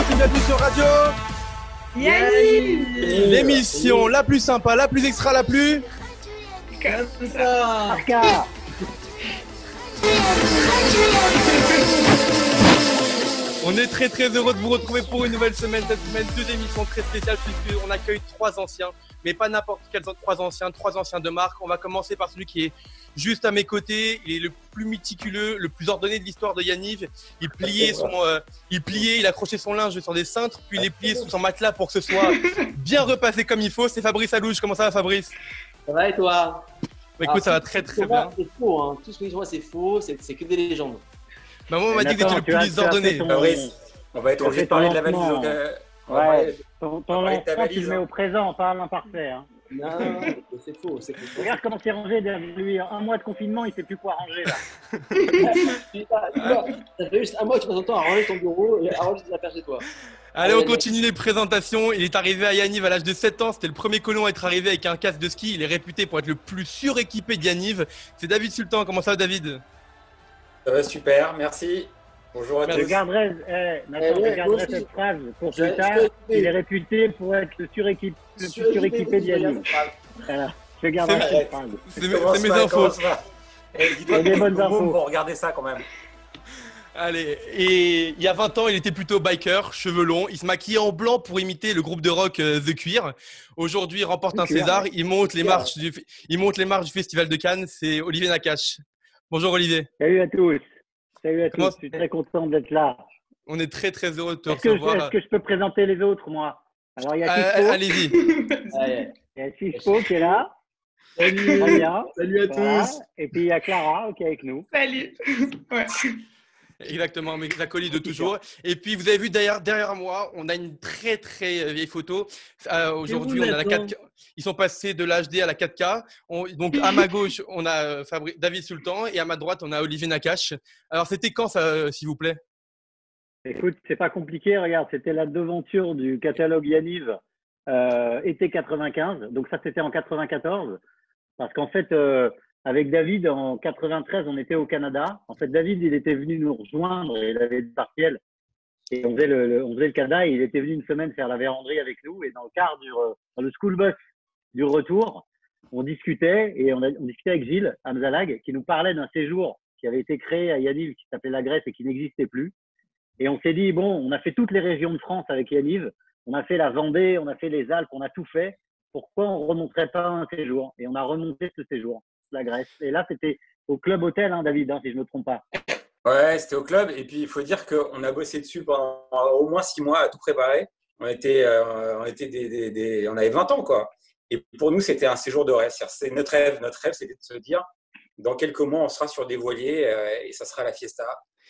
tous et bienvenue sur Radio Yannick. L'émission la plus sympa, la plus extra, la plus... Comme ça. Arca. On est très très heureux de vous retrouver pour une nouvelle semaine. Cette semaine, deux émissions très spéciales puisqu'on accueille trois anciens, mais pas n'importe quels trois anciens de marque. On va commencer par celui qui est juste à mes côtés. Il est le plus méticuleux, le plus ordonné de l'histoire de Yaniv. Il accrochait son linge sur des cintres, puis il est plié sous son matelas pour que ce soit bien repassé comme il faut. C'est Fabrice Alouche. Comment ça va, Fabrice? Ça va et toi? Écoute, ça va très très bien. C'est faux, hein. Tout ce que je vois, c'est faux, c'est que des légendes. Bah, moi, on m'a dit que tu es le plus ordonné. Fabrice, on va être obligé de parler de la valise. Ouais, ton parler de ta lancement, tu valise, le mets au présent, pas à l'imparfait. Hein. Non, c'est faux. Regarde comment c'est rangé derrière lui. Un mois de confinement, il ne sait plus quoi ranger là. Ça fait juste un mois que tu passes ton temps à ranger ton bureau et à ranger tes affaires chez toi. Allez, on continue les présentations. Il est arrivé à Yaniv à l'âge de 7 ans. C'était le premier colon à être arrivé avec un casque de ski. Il est réputé pour être le plus suréquipé de Yaniv. C'est David Sultan. Comment ça va, David? Ça va super, merci. Bonjour à Je tous. garderai cette phrase pour plus tard. Il est réputé pour être le plus suréquipé de Yannick. Voilà, je garderai cette phrase. C'est mes infos. C'est des bonnes infos. Bon, regardez ça quand même. Allez, et il y a 20 ans, il était plutôt biker, cheveux longs. Il se maquillait en blanc pour imiter le groupe de rock The Queer. Aujourd'hui, il remporte un César. Il monte les marches du Festival de Cannes. C'est Olivier Nakache. Bonjour Olivier. Salut à tous. Je suis très content d'être là. On est très très heureux de te recevoir. Est-ce que je peux présenter les autres, moi? Alors, il y a allez-y. Il y a Cisco qui est là. Salut. Salut à tous. Et puis il y a Clara qui est avec nous. Salut. Ouais. Exactement, mes acolytes de toujours. Et puis, vous avez vu derrière moi, on a une très très vieille photo. Aujourd'hui, on a la 4K. Ils sont passés de l'HD à la 4K. Donc, à ma gauche, on a David Sultan et à ma droite, on a Olivier Nakache. Alors, c'était quand ça, s'il vous plaît? Écoute, c'est pas compliqué. Regarde, c'était la devanture du catalogue Yaniv été 95. Donc, ça, c'était en 94. Parce qu'en fait, avec David, en 93, on était au Canada. En fait, David, il était venu nous rejoindre. Il avait des partiels. Et on faisait le Canada. Et il était venu une semaine faire la véranderie avec nous. Et dans le car, dans le school bus du retour, on discutait. Et on discutait avec Gilles Amzalag, qui nous parlait d'un séjour qui avait été créé à Yaniv, qui s'appelait la Grèce et qui n'existait plus. Et on s'est dit, bon, on a fait toutes les régions de France avec Yaniv. On a fait la Vendée, on a fait les Alpes, on a tout fait. Pourquoi on ne remonterait pas un séjour? Et on a remonté ce séjour, la Grèce. Et là, c'était au Club Hôtel, hein, David, si je ne me trompe pas. Ouais, c'était au club. Et puis, il faut dire qu'on a bossé dessus pendant au moins 6 mois à tout préparer. On avait 20 ans, quoi. Et pour nous, c'était un séjour de rêve. C'est notre rêve. Notre rêve, c'était de se dire, dans quelques mois, on sera sur des voiliers et ça sera la fiesta.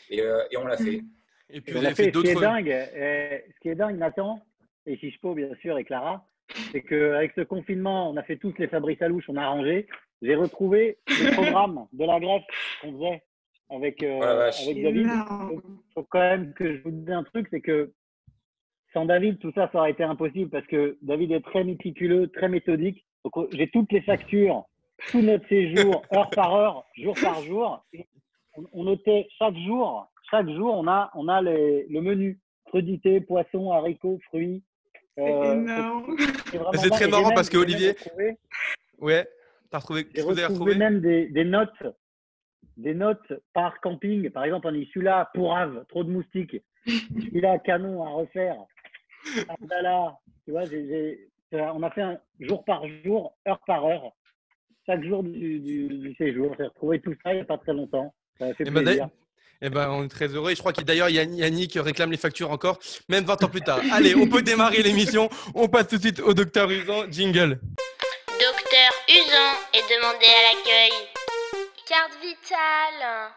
Et on l'a fait. Et puis, vous avez fait d'autres… Ce qui est dingue, Nathan, et Chichpo, bien sûr, et Clara, c'est qu'avec ce confinement, on a fait tous les Fabrice Alouche, on a rangé. J'ai retrouvé le programme de la Grèce qu'on faisait avec David. Il faut quand même que je vous dise un truc, c'est que sans David, tout ça aurait été impossible parce que David est très méticuleux, très méthodique. Donc, j'ai toutes les factures, tout notre séjour, heure par heure, jour par jour. Et on notait chaque jour, on a le menu. Crudité, poisson, haricots, fruits. C'est énorme. C'est très marrant parce que Olivier… Ouais, j'ai retrouvé même des notes par camping. Par exemple, on dit celui-là, pourrave, trop de moustiques. Celui-là, canon à refaire. Abdallah, tu vois, on a fait un jour par jour, heure par heure, chaque jour du séjour. J'ai retrouvé tout ça il n'y a pas très longtemps. Ça m'a fait plaisir. On est très heureux. Et je crois que d'ailleurs, Yannick réclame les factures encore, même 20 ans plus tard. Allez, on peut démarrer l'émission. On passe tout de suite au docteur Usan. Jingle. Docteur Usan est demandé à l'accueil. Carte vitale.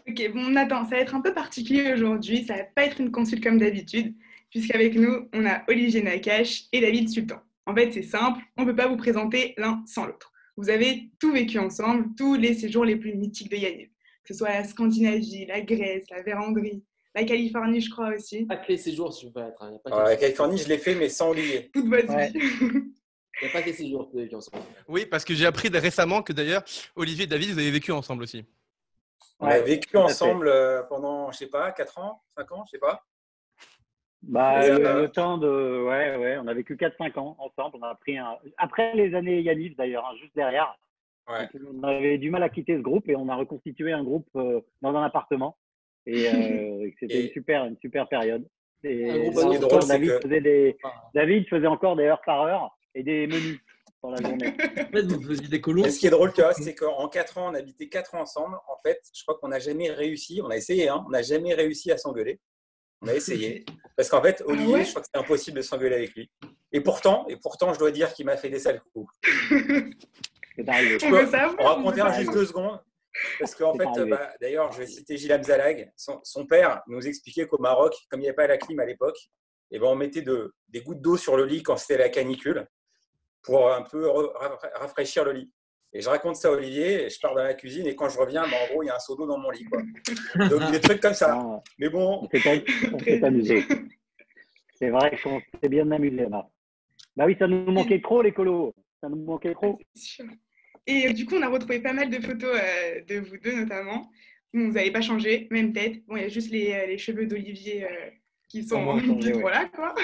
Ok, bon, Nathan, ça va être un peu particulier aujourd'hui. Ça va pas être une consulte comme d'habitude, puisqu'avec nous, on a Olivier Nakache et David Sultan. En fait, c'est simple, on ne peut pas vous présenter l'un sans l'autre. Vous avez tout vécu ensemble, tous les séjours les plus mythiques de Yaniv. Que ce soit la Scandinavie, la Grèce, la véranderie, la Californie, je crois aussi. Pas que les séjours, si je peux être. La Californie, je l'ai fait, mais sans Olivier. Toute votre vie. Il n'y a pas que les séjours que vous avez vécu ensemble. Oui, parce que j'ai appris récemment que d'ailleurs, Olivier et David, vous avez vécu ensemble aussi. On a vécu tout à fait. ensemble pendant, je sais pas, 4 ans, 5 ans, je sais pas. Bah, Et, le temps de. Ouais, on a vécu 4-5 ans ensemble. On a pris après les années Yaniv d'ailleurs, juste derrière. ouais. Donc, on avait du mal à quitter ce groupe et on a reconstitué un groupe dans un appartement. Et c'était Et- une super période. Et Un groupe là, à nous, encore, c'est que- David faisait encore des heures par heure et des menus pour la journée. En fait, vous faisiez des colons. Et ce qui est drôle, tu vois, c'est qu'en 4 ans, on habitait 4 ans ensemble. En fait, je crois qu'on n'a jamais réussi, on a essayé, hein, on n'a jamais réussi à s'engueuler. On a essayé. Parce qu'en fait, Olivier, ouais je crois que c'est impossible de s'engueuler avec lui. Et pourtant, je dois dire qu'il m'a fait des sales coups. C'est arrivé. On veut savoir. On va raconter on veut juste savoir. 2 secondes. Parce qu'en C'est fait, arrivé. d'ailleurs, je vais citer Gilles Amzalag. Son père nous expliquait qu'au Maroc, comme il n'y avait pas la clim à l'époque, eh ben, on mettait des gouttes d'eau sur le lit quand c'était la canicule pour un peu rafraîchir le lit. Et je raconte ça à Olivier, et je pars dans la cuisine, et quand je reviens, en gros, il y a un seau d'eau dans mon lit, quoi. Donc, des trucs comme ça. Non, Mais bon, on s'est amusé. C'est vrai qu'on s'est bien amusé là. Bah oui, ça nous manquait trop les colos. Ça nous manquait trop. C'est sûr. Et du coup, on a retrouvé pas mal de photos de vous deux notamment. Bon, vous n'avez pas changé, même tête. Bon, il y a juste les cheveux d'Olivier qui sont moins changé, plus ouais. voilà quoi.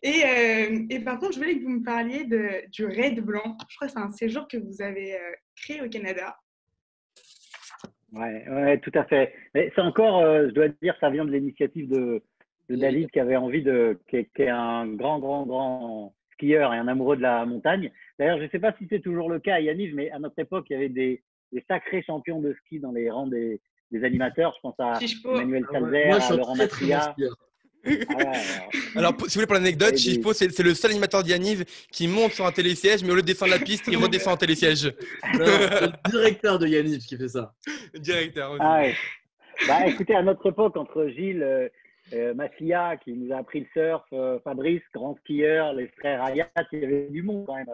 Et par contre, je voulais que vous me parliez du raid blanc. Je crois que c'est un séjour que vous avez créé au Canada. Ouais, tout à fait. Mais c'est encore, je dois dire, ça vient de l'initiative de David qui avait envie qui est un grand skieur et un amoureux de la montagne. D'ailleurs, je ne sais pas si c'est toujours le cas à Yaniv, mais à notre époque, il y avait des sacrés champions de ski dans les rangs des animateurs. Je pense à Chichepo. Emmanuel Salzer, Moi, je à suis un Laurent très bon Matria. skieur. Alors, si vous voulez pour l'anecdote, Et Chifpo, c'est le seul animateur d'Yaniv qui monte sur un télésiège, mais au lieu de descendre la piste, il redescend en télésiège. Non, c'est le directeur de Yaniv qui fait ça. Directeur aussi. Ah ouais. Bah, écoutez, à notre époque, entre Gilles, Massia, qui nous a appris le surf, Fabrice, grand skieur, les frères Ayat, il y avait du monde quand même.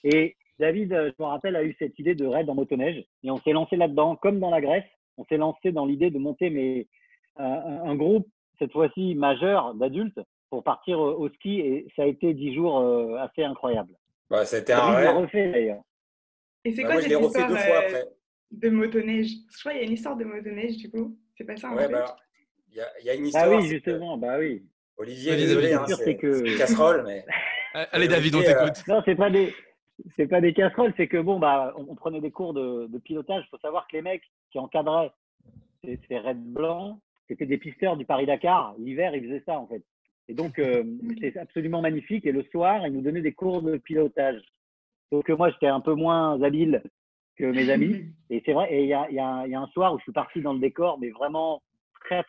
Et David, je me rappelle, a eu cette idée de raid en motoneige. Et on s'est lancé là-dedans, comme dans la Grèce. On s'est lancé dans l'idée de monter un groupe, cette fois-ci majeur, d'adultes, pour partir au ski. Et ça a été 10 jours assez incroyables. bah, c'était un David l'a rêve. refait d'ailleurs. Et c'est Bah, quoi moi, je cette l'ai refait histoire 2 fois après. de motoneige? Je crois qu'il y a une histoire de motoneige du coup. C'est pas ça un Ouais, truc bah, il y a une Ah histoire. oui, c'est que- justement, bah oui. Olivier, Vas-y, désolé, David. hein, Sûr, c'est c'est que- une casserole, mais Allez, David, on Olivier, t'écoute. Non, c'est pas des casseroles, c'est que bon, bah, on prenait des cours de pilotage. Il faut savoir que les mecs qui encadraient ces raids blancs, c'était des pisteurs du Paris-Dakar. L'hiver, ils faisaient ça, en fait. Et donc, c'était absolument magnifique. Et le soir, ils nous donnaient des cours de pilotage. Sauf que moi, j'étais un peu moins habile que mes amis. Et c'est vrai, et il y a un soir où je suis parti dans le décor, mais vraiment très.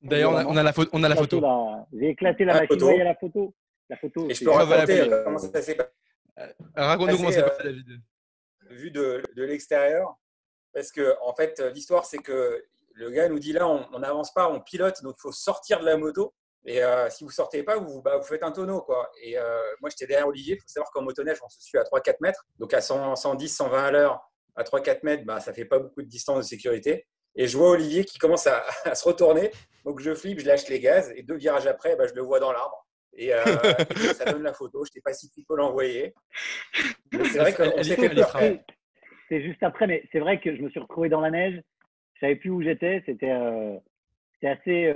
D'ailleurs, on a la photo. J'ai éclaté la Ah, machine. photo. Vous voyez la photo. La photo. et je c'est- peux Ah, voilà, raconter voilà. comment ça s'est passé Raconte-nous comment Assez, c'est passé, David. vu de l'extérieur. Parce que, en fait, l'histoire, c'est que le gars nous dit là, on n'avance pas, on pilote, donc il faut sortir de la moto. Et si vous ne sortez pas, vous faites un tonneau, quoi. Et moi, j'étais derrière Olivier. Il faut savoir qu'en motoneige, on se suit à 3-4 mètres. Donc à 110, 120 à l'heure, à 3-4 mètres, ça ne fait pas beaucoup de distance de sécurité. Et je vois Olivier qui commence à se retourner. Donc je flippe, je lâche les gaz. Et 2 virages après, je le vois dans l'arbre. Et ça donne la photo. Je ne sais pas si tu peux l'envoyer. Mais c'est vrai qu'on Elle s'est est fait peur. frappe. C'est juste après, mais c'est vrai que je me suis retrouvé dans la neige. Je savais plus où j'étais. C'était assez.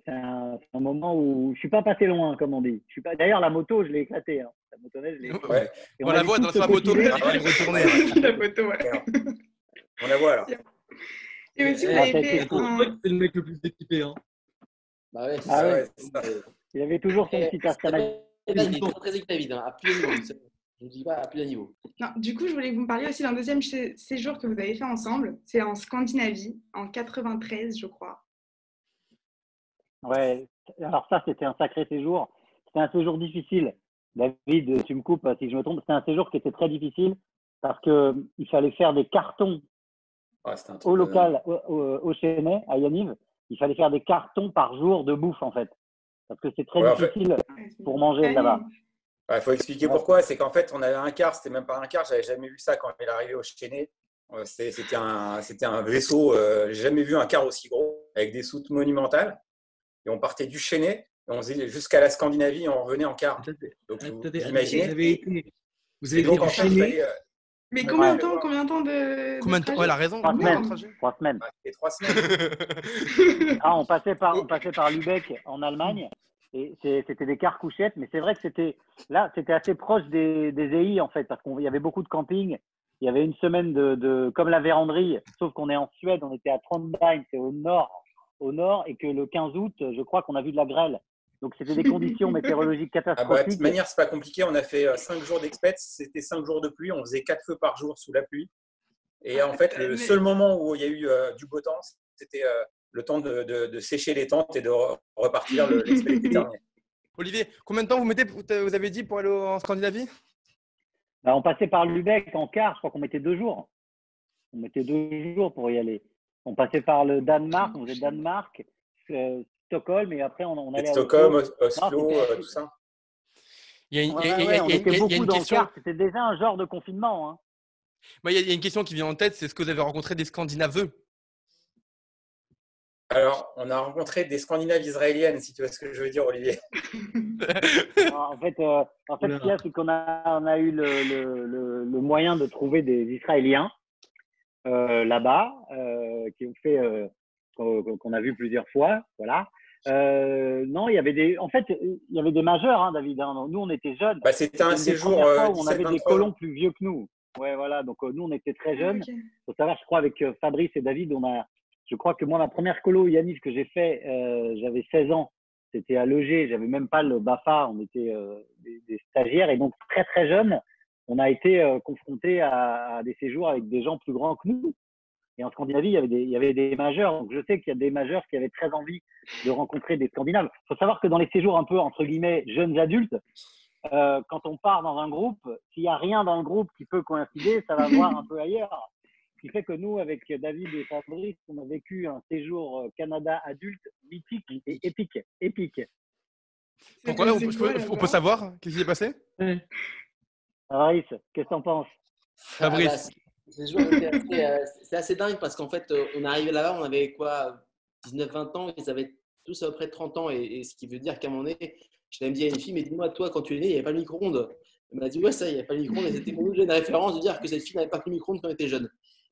C'est un moment où je suis pas passé loin, comme on dit. Je suis pas. D'ailleurs, la moto, je l'ai éclatée. Hein. La motoneige, je l'ai éclatée. Ouais. Et On la a voit vu dans tout sa se photo, profiler. elle est retournée. La photo, ouais. On la voit là. Et aussi, vous Ah, avez ça, fait c'est cool. un... C'est le mec le plus équipé. Hein. Bah ouais, c'est Ah ça. ouais. c'est ça. Il avait toujours son Et- petit Astana. il est très équipé, David, hein, à plus de niveau. Je ne dis pas à plus de niveau. Non, du coup, je voulais que vous me parliez aussi d'un deuxième séjour que vous avez fait ensemble. C'est en Scandinavie, en 93, je crois. Ouais. Alors ça, c'était un sacré séjour. C'était un séjour difficile. David, tu me coupes si je me trompe. C'était un séjour qui était très difficile parce que il fallait faire des cartons Ouais, c'était un truc au de- local, au Chênay, à Yaniv. Il fallait faire des cartons par jour de bouffe, en fait. Parce que c'est très Ouais, en fait- difficile Ouais, c'est pour une manger famille. là-bas. Il faut expliquer Ouais. pourquoi. C'est qu'en fait, on avait un car, c'était même pas un car, j'avais jamais vu ça quand il est arrivé au Chênay. C'était un vaisseau, j'ai jamais vu un car aussi gros, avec des soutes monumentales. Et on partait du Chênay, et on faisait jusqu'à la Scandinavie, et on revenait en car. Donc, vous Attendez, imaginez. vous avez Et été donc, du en fait, il Chênay. fallait, Mais Ouais. combien de temps, de Combien de temps? trajet? Ouais, elle a raison. 3 combien de temps de semaines. trajet 3 semaines. Ouais, c'était 3 semaines. Ah, on passait par Lübeck en Allemagne et c'était des cars couchettes, mais c'est vrai que c'était assez proche des EI en fait, parce qu'il y avait beaucoup de camping. Il y avait une semaine comme la véranderie, sauf qu'on est en Suède, on était à Trondheim, c'est au nord, et que le 15 août, je crois qu'on a vu de la grêle. Donc c'était des conditions météorologiques Ah bah, de catastrophiques. toute manière, c'est pas compliqué. On a fait 5 jours d'expats. C'était 5 jours de pluie. On faisait 4 feux par jour sous la pluie. Et en fait, le seul moment où il y a eu du beau temps, c'était le temps de sécher les tentes et de repartir. L'expédition était terminée. Olivier, combien de temps vous avez dit pour aller en Scandinavie? Bah, on passait par Lübeck en car, je crois qu'on mettait 2 jours. On mettait 2 jours pour y aller. On passait par le Danemark, on faisait Danemark, Stockholm, et après on allait à Stockholm, Oslo. Oslo, Non, c'était- tout ça. Il y a une, Ouais, on il y a- était il y a beaucoup une dans le question. car. C'était déjà un genre de confinement. Hein. Moi, il y a une question qui vient en tête, c'est est-ce que vous avez rencontré des Scandinaves? Alors, on a rencontré des Scandinaves israéliennes, si tu vois ce que je veux dire, Olivier. En fait, ce qu'il y a, c'est qu'on a eu le moyen de trouver des Israéliens là-bas, qui ont fait, qu'on a vu plusieurs fois. Voilà. Non, il y avait des majeurs, hein, David. Hein. Nous, on était jeunes. Bah, c'était un Une des séjour premières fois où on avait des 17-23 colons ans. plus vieux que nous. Ouais, voilà. Donc, nous, on était très jeunes. Ok. Faut savoir, je crois, avec Fabrice et David, je crois que moi, ma première colo Yaniv que j'ai fait, j'avais 16 ans. C'était à Leger. J'avais même pas le BAFA. On était des stagiaires. Et donc, très, très jeunes, on a été confrontés à des séjours avec des gens plus grands que nous. Et en Scandinavie, il y avait des majeurs. Donc, je sais qu'il y a des majeurs qui avaient très envie de rencontrer des Scandinaves. Il faut savoir que dans les séjours un peu, entre guillemets, jeunes adultes, quand on part dans un groupe, s'il n'y a rien dans le groupe qui peut coïncider, ça va voir un peu ailleurs. Ce qui fait que nous, avec David et Fabrice, on a vécu un séjour Canada adulte mythique et épique. Épique. Pourquoi? On peut savoir qu'est-ce qui s'est passé? Fabrice, qu'est-ce que t'en penses? Fabrice. C'est assez dingue parce qu'en fait, on est arrivé là-bas, on avait quoi, 19-20 ans, ils avaient tous à peu près 30 ans. Et ce qui veut dire qu'à un moment donné, je l'ai dit à une fille, mais dis-moi, toi, quand tu es né, il n'y avait pas le micro-ondes. Elle m'a dit, ouais, ça, il n'y avait pas le micro-ondes. Et c'était pour nous une référence de dire que cette fille n'avait pas pris le micro-ondes quand elle était jeune.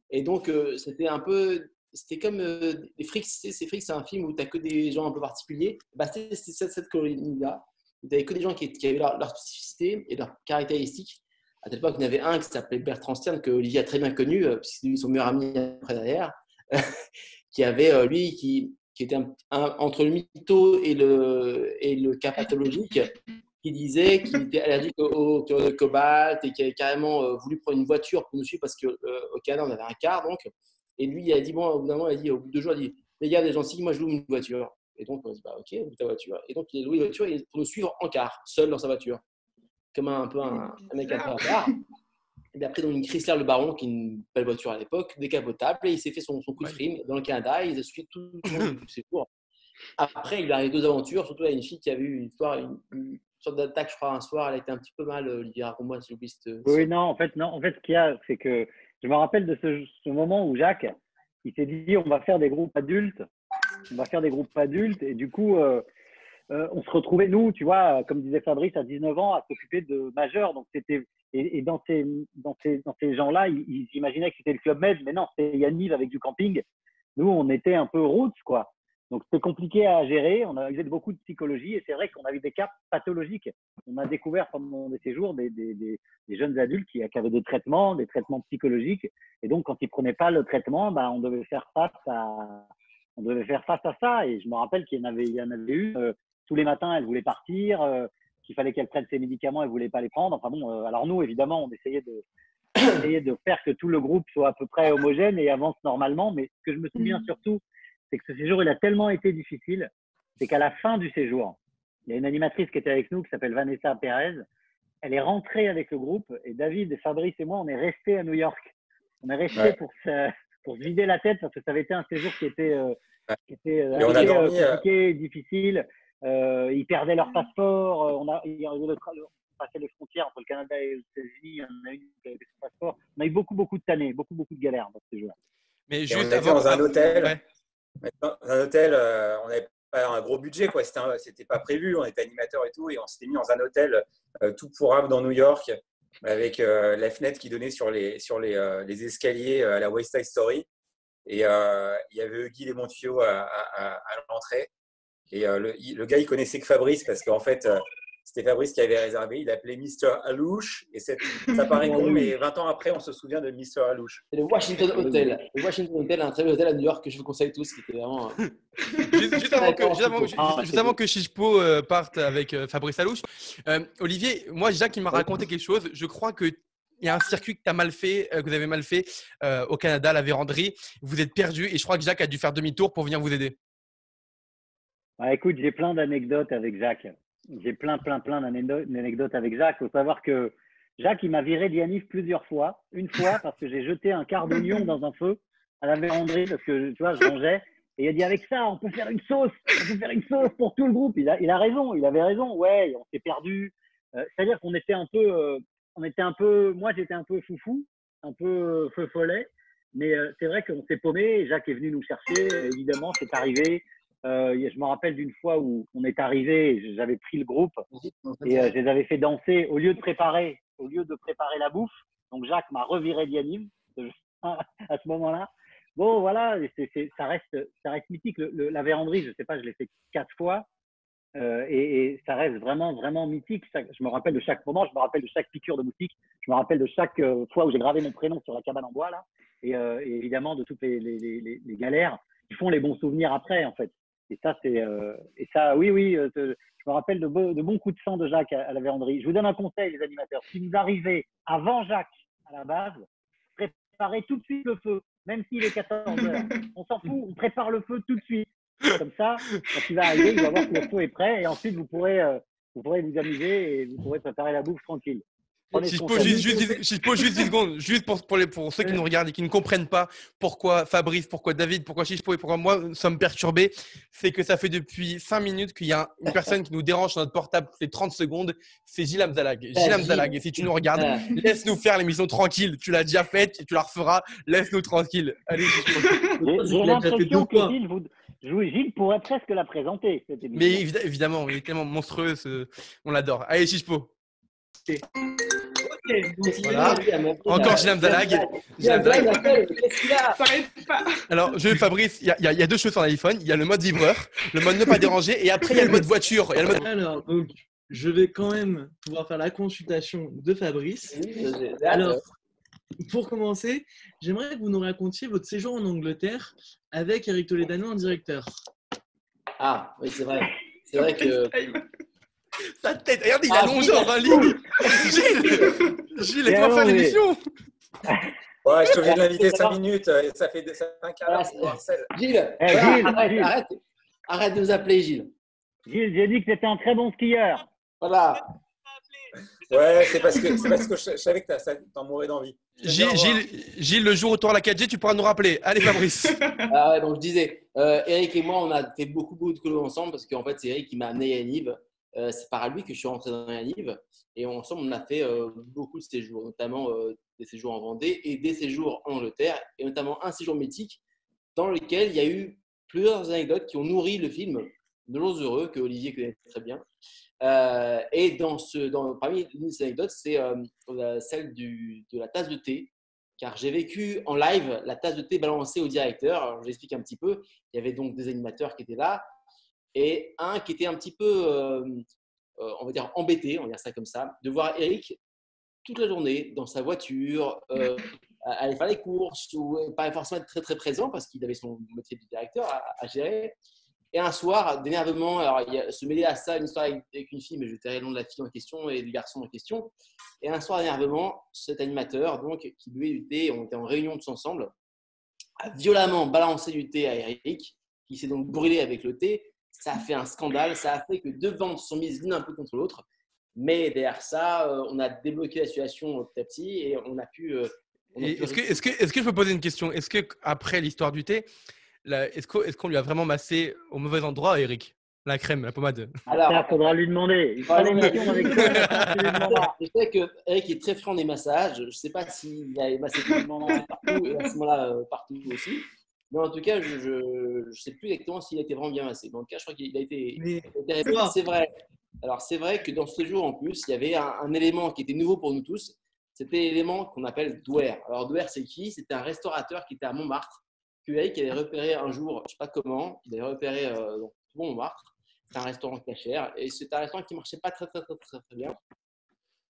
Et donc, c'était un peu, c'était comme les Frics. C'est Frics, c'est un film où tu n'as que des gens un peu particuliers. Bah, c'était cette colonie-là, où tu n'avais que des gens qui avaient leur spécificité et leurs caractéristiques. À tel point qu'il y en avait un qui s'appelait Bertrand Stern, que Olivier a très bien connu, puisque c'est lui son meilleur ami après derrière, qui avait, lui, qui était entre le mytho et le cas pathologique, qui disait qu'il était allergique au cobalt et qui avait carrément voulu prendre une voiture pour nous suivre parce qu'au Canada, on avait un car. Donc, et lui, il a dit, bon, au bout d'un moment, au bout de 2 jours, il a dit, les gars, les gentils, moi, je loue une voiture. Et donc, on a dit, bah, ok, loue ta voiture. Et donc, il a loué une voiture pour nous suivre en car, seul dans sa voiture. Comme un mec un peu à part. Et après, donc, une Chrysler Le Baron, qui est une belle voiture à l'époque, décapotable, et il s'est fait son coup de frime dans le Canada. Il a suivi tout ses cours. Après, il lui arrive 2 aventures, surtout à une fille qui a eu une sorte d'attaque, je crois, un soir. Elle a été un petit peu mal, Olivier, raconte-moi si j'oublie Oui, non, en fait, ce qu'il y a, c'est que je me rappelle de ce moment où Jacques, il s'est dit, on va faire des groupes adultes. Et du coup, on se retrouvait, nous, tu vois, comme disait Fabrice, à 19 ans, à s'occuper de majeurs. Donc, c'était, et dans ces gens-là, ils imaginaient que c'était le Club Med, mais non, c'était Yaniv avec du camping. Nous, on était un peu roots, quoi. Donc, c'était compliqué à gérer. On a eu beaucoup de psychologie et c'est vrai qu'on avait des cas pathologiques. On a découvert pendant des séjours des jeunes adultes qui avaient des traitements psychologiques. Et donc, quand ils prenaient pas le traitement, bah, on devait faire face à ça. Et je me rappelle qu'il y en avait une. Tous les matins, elle voulait partir, qu'il fallait qu'elle prenne ses médicaments, elle voulait pas les prendre. Enfin bon, alors nous, évidemment, on essayait de faire que tout le groupe soit à peu près homogène et avance normalement. Mais ce que je me souviens surtout, c'est que ce séjour, il a tellement été difficile, c'est qu'à la fin du séjour, il y a une animatrice qui était avec nous qui s'appelle Vanessa Perez. Elle est rentrée avec le groupe et David, Fabrice et moi, on est restés à New York. On est restés pour se vider la tête parce que ça avait été un séjour qui était assez compliqué, difficile. Ils perdaient leur passeport. On passait les frontières entre le Canada et les États-Unis. On a eu son passeport. On a eu beaucoup de tannées, beaucoup de galères dans ce séjour. Mais Et juste on était dans un hôtel. Ouais. Dans un hôtel, on n'avait pas un gros budget, quoi. C'était pas prévu. On était animateur et tout, et on s'était mis dans un hôtel tout pourrave dans New York. avec la fenêtre qui donnait sur les escaliers à la West Side Story. Et il y avait Guy Montiaux à l'entrée. Et le gars, il connaissait que Fabrice parce qu'en fait, c'était Fabrice qui avait réservé. Il appelait Mr. Alouche. Et ça paraît con, mais 20 ans après, on se souvient de Mr. Alouche. C'est le Washington Hotel. Le Washington Hotel, un très bel hôtel à New York que je vous conseille tous. Qui était vraiment. Juste avant que Chichepo parte avec Fabrice Alouche, Olivier, moi, Jacques, il m'a raconté quelque chose. Je crois que il y a un circuit que tu as mal fait, que vous avez mal fait au Canada, la véranderie. Vous êtes perdu et je crois que Jacques a dû faire demi-tour pour venir vous aider. Écoute, j'ai plein d'anecdotes avec Jacques. J'ai plein d'anecdotes avec Jacques. Il faut savoir que Jacques, il m'a viré de Yaniv plusieurs fois. Une fois, parce que j'ai jeté un quart d'oignon dans un feu à la véranderie, parce que tu vois, je rangeais. Et il a dit, avec ça, on peut faire une sauce. On peut faire une sauce pour tout le groupe. Il a raison, il avait raison. Ouais, on s'est perdu. C'est-à-dire qu'on était un peu, moi, j'étais un peu foufou, un peu feu follet. Mais c'est vrai qu'on s'est paumé. Jacques est venu nous chercher. Évidemment, c'est arrivé. Je me rappelle d'une fois où on est arrivé, j'avais pris le groupe et je les avais fait danser au lieu de préparer la bouffe. Donc Jacques m'a reviré de Yaniv à ce moment-là. Bon, voilà, ça reste mythique. La véranderie, je sais pas, je l'ai fait 4 fois et ça reste vraiment mythique. Je me rappelle de chaque moment, je me rappelle de chaque piqûre de moustique, je me rappelle de chaque fois où j'ai gravé mon prénom sur la cabane en bois là, et évidemment de toutes les galères qui font les bons souvenirs après en fait. Et ça, oui, je me rappelle de bons coups de sang de Jacques à la véranderie. Je vous donne un conseil, les animateurs. Si vous arrivez avant Jacques à la base, préparez tout de suite le feu, même s'il est 14h. On s'en fout, on prépare le feu tout de suite. Comme ça, quand il va arriver, il va voir que le feu est prêt et ensuite vous pourrez vous amuser et vous pourrez préparer la bouffe tranquille. Si je peux juste 10 secondes, juste pour ceux qui nous regardent et qui ne comprennent pas pourquoi Fabrice, pourquoi David, pourquoi Chichepo et pourquoi moi nous sommes perturbés, c'est que ça fait depuis 5 minutes qu'il y a une personne qui nous dérange sur notre portable toutes les 30 secondes, c'est Gilles Amzalag. Gilles Amzalag, et si tu nous regardes, laisse-nous faire l'émission tranquille. Tu l'as déjà faite et tu la referas, laisse-nous tranquille. Allez, j'ai l'impression que Gilles pourrait presque la présenter, cette émission. Mais évidemment, il est tellement monstrueux, on l'adore. Allez, Chichepo. Voilà. Encore Gilles Amzalag. Qu'est-ce qu'il a ? Alors, Fabrice, il y a 2 choses sur l'iPhone. Il y a le mode vibreur, le mode ne pas déranger, et après il y a le mode voiture. Alors, donc, je vais quand même pouvoir faire la consultation de Fabrice. Alors, pour commencer, j'aimerais que vous nous racontiez votre séjour en Angleterre avec Eric Toledano en directeur. Ah, oui, c'est vrai. C'est vrai que. Sa tête, regarde, il est allongé en 20 lignes. Gilles, laisse-moi faire l'émission. Ouais, je te viens de l'inviter 5 minutes. Ça fait un quart d'heure pour Marcel. Gilles, arrête de nous appeler, Gilles. Gilles, j'ai dit que tu étais un très bon skieur. Voilà. Ouais, c'est parce que je savais que t'en mourais d'envie. Gilles, le jour où tu auras la 4G, tu pourras nous rappeler. Allez, Fabrice. Ah ouais, donc je disais, Eric et moi, on a fait beaucoup de colos ensemble parce qu'en fait, c'est Eric qui m'a amené à Yaniv. C'est par lui que je suis rentré dans Yaniv. Et ensemble, on a fait beaucoup de séjours, notamment des séjours en Vendée et des séjours en Angleterre, et notamment un séjour mythique dans lequel il y a eu plusieurs anecdotes qui ont nourri le film De jours heureux, que Olivier connaît très bien. Et parmi une de ces anecdotes, c'est celle de la tasse de thé, car j'ai vécu en live la tasse de thé balancée au directeur. Alors, je l'explique un petit peu. Il y avait donc des animateurs qui étaient là et un qui était un petit peu, on va dire, embêté, on va dire ça comme ça, de voir Eric toute la journée dans sa voiture, aller faire les courses, ou pas forcément être très très présent parce qu'il avait son métier de directeur à gérer. Et un soir, d'énervement, alors il y a se mêler à ça une histoire avec une fille, mais je tairai le nom de la fille en question et du garçon en question. Et un soir d'énervement, cet animateur, donc, qui buvait du thé, on était en réunion tous ensemble, a violemment balancé du thé à Eric, qui s'est donc brûlé avec le thé. Ça a fait un scandale, ça a fait que 2 ventes se sont mises l'une un peu contre l'autre. Mais derrière ça, on a débloqué la situation petit à petit et on a pu. Est-ce que je peux poser une question ? Est-ce qu'après l'histoire du thé, est-ce qu'on lui a vraiment massé au mauvais endroit, Eric ? La crème, la pommade. Alors, il faudra lui demander. Il fera l'émission avec toi. Je sais que Eric est très friand des massages. Je ne sais pas s'il a massé partout et à ce moment-là partout aussi. Mais en tout cas, je ne sais plus exactement s'il a été vraiment bien massé. Mais en tout cas, je crois qu'il a été. C'est vrai. Alors, c'est vrai que dans ce séjour, en plus, il y avait un élément qui était nouveau pour nous tous. c'était l'élément qu'on appelle Douer. Alors, Douer, c'est qui? C'était un restaurateur qui était à Montmartre, qui avait repéré un jour, je ne sais pas comment, il avait repéré dans Montmartre. C'était un restaurant cachère et c'était un restaurant qui ne marchait pas très bien.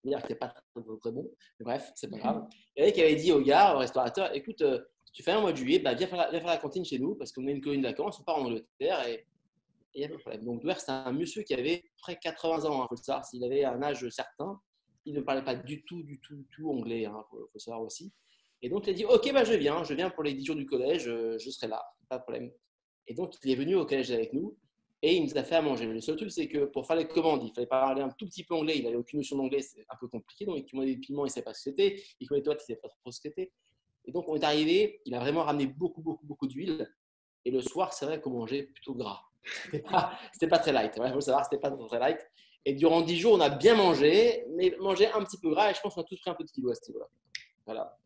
C'est-à-dire qu'il n'était pas très bon, mais bref, c'est pas grave. Et qui avait dit au gars, au restaurateur, écoute, si tu fais un mois de juillet, viens faire la cantine chez nous parce qu'on a une colonie de vacances, on part en Angleterre et il n'y a pas de problème. Donc, Douer, c'est un monsieur qui avait près 80 ans, il faut le savoir. S'il avait un âge certain, il ne parlait pas du tout anglais, il faut le savoir aussi. Et donc, il a dit, ok, je viens pour les 10 jours du collège, je serai là, pas de problème. Et donc, il est venu au collège avec nous et il nous a fait à manger. Le seul truc, c'est que pour faire les commandes, il fallait parler un tout petit peu anglais, il n'avait aucune notion d'anglais, c'est un peu compliqué. Donc, il commandait des piments, il ne savait pas ce que c'était. Il commandait des tomates, il ne savait pas trop ce que c'était. Et donc, on est arrivé, il a vraiment ramené beaucoup d'huile. Et le soir, c'est vrai qu'on mangeait plutôt gras. C'était pas très light. Il faut le savoir, c'était pas très light. Et durant 10 jours, on a bien mangé, mais mangé un petit peu gras. Et je pense qu'on a tous pris un peu de kilos à ce niveau-là. Voilà.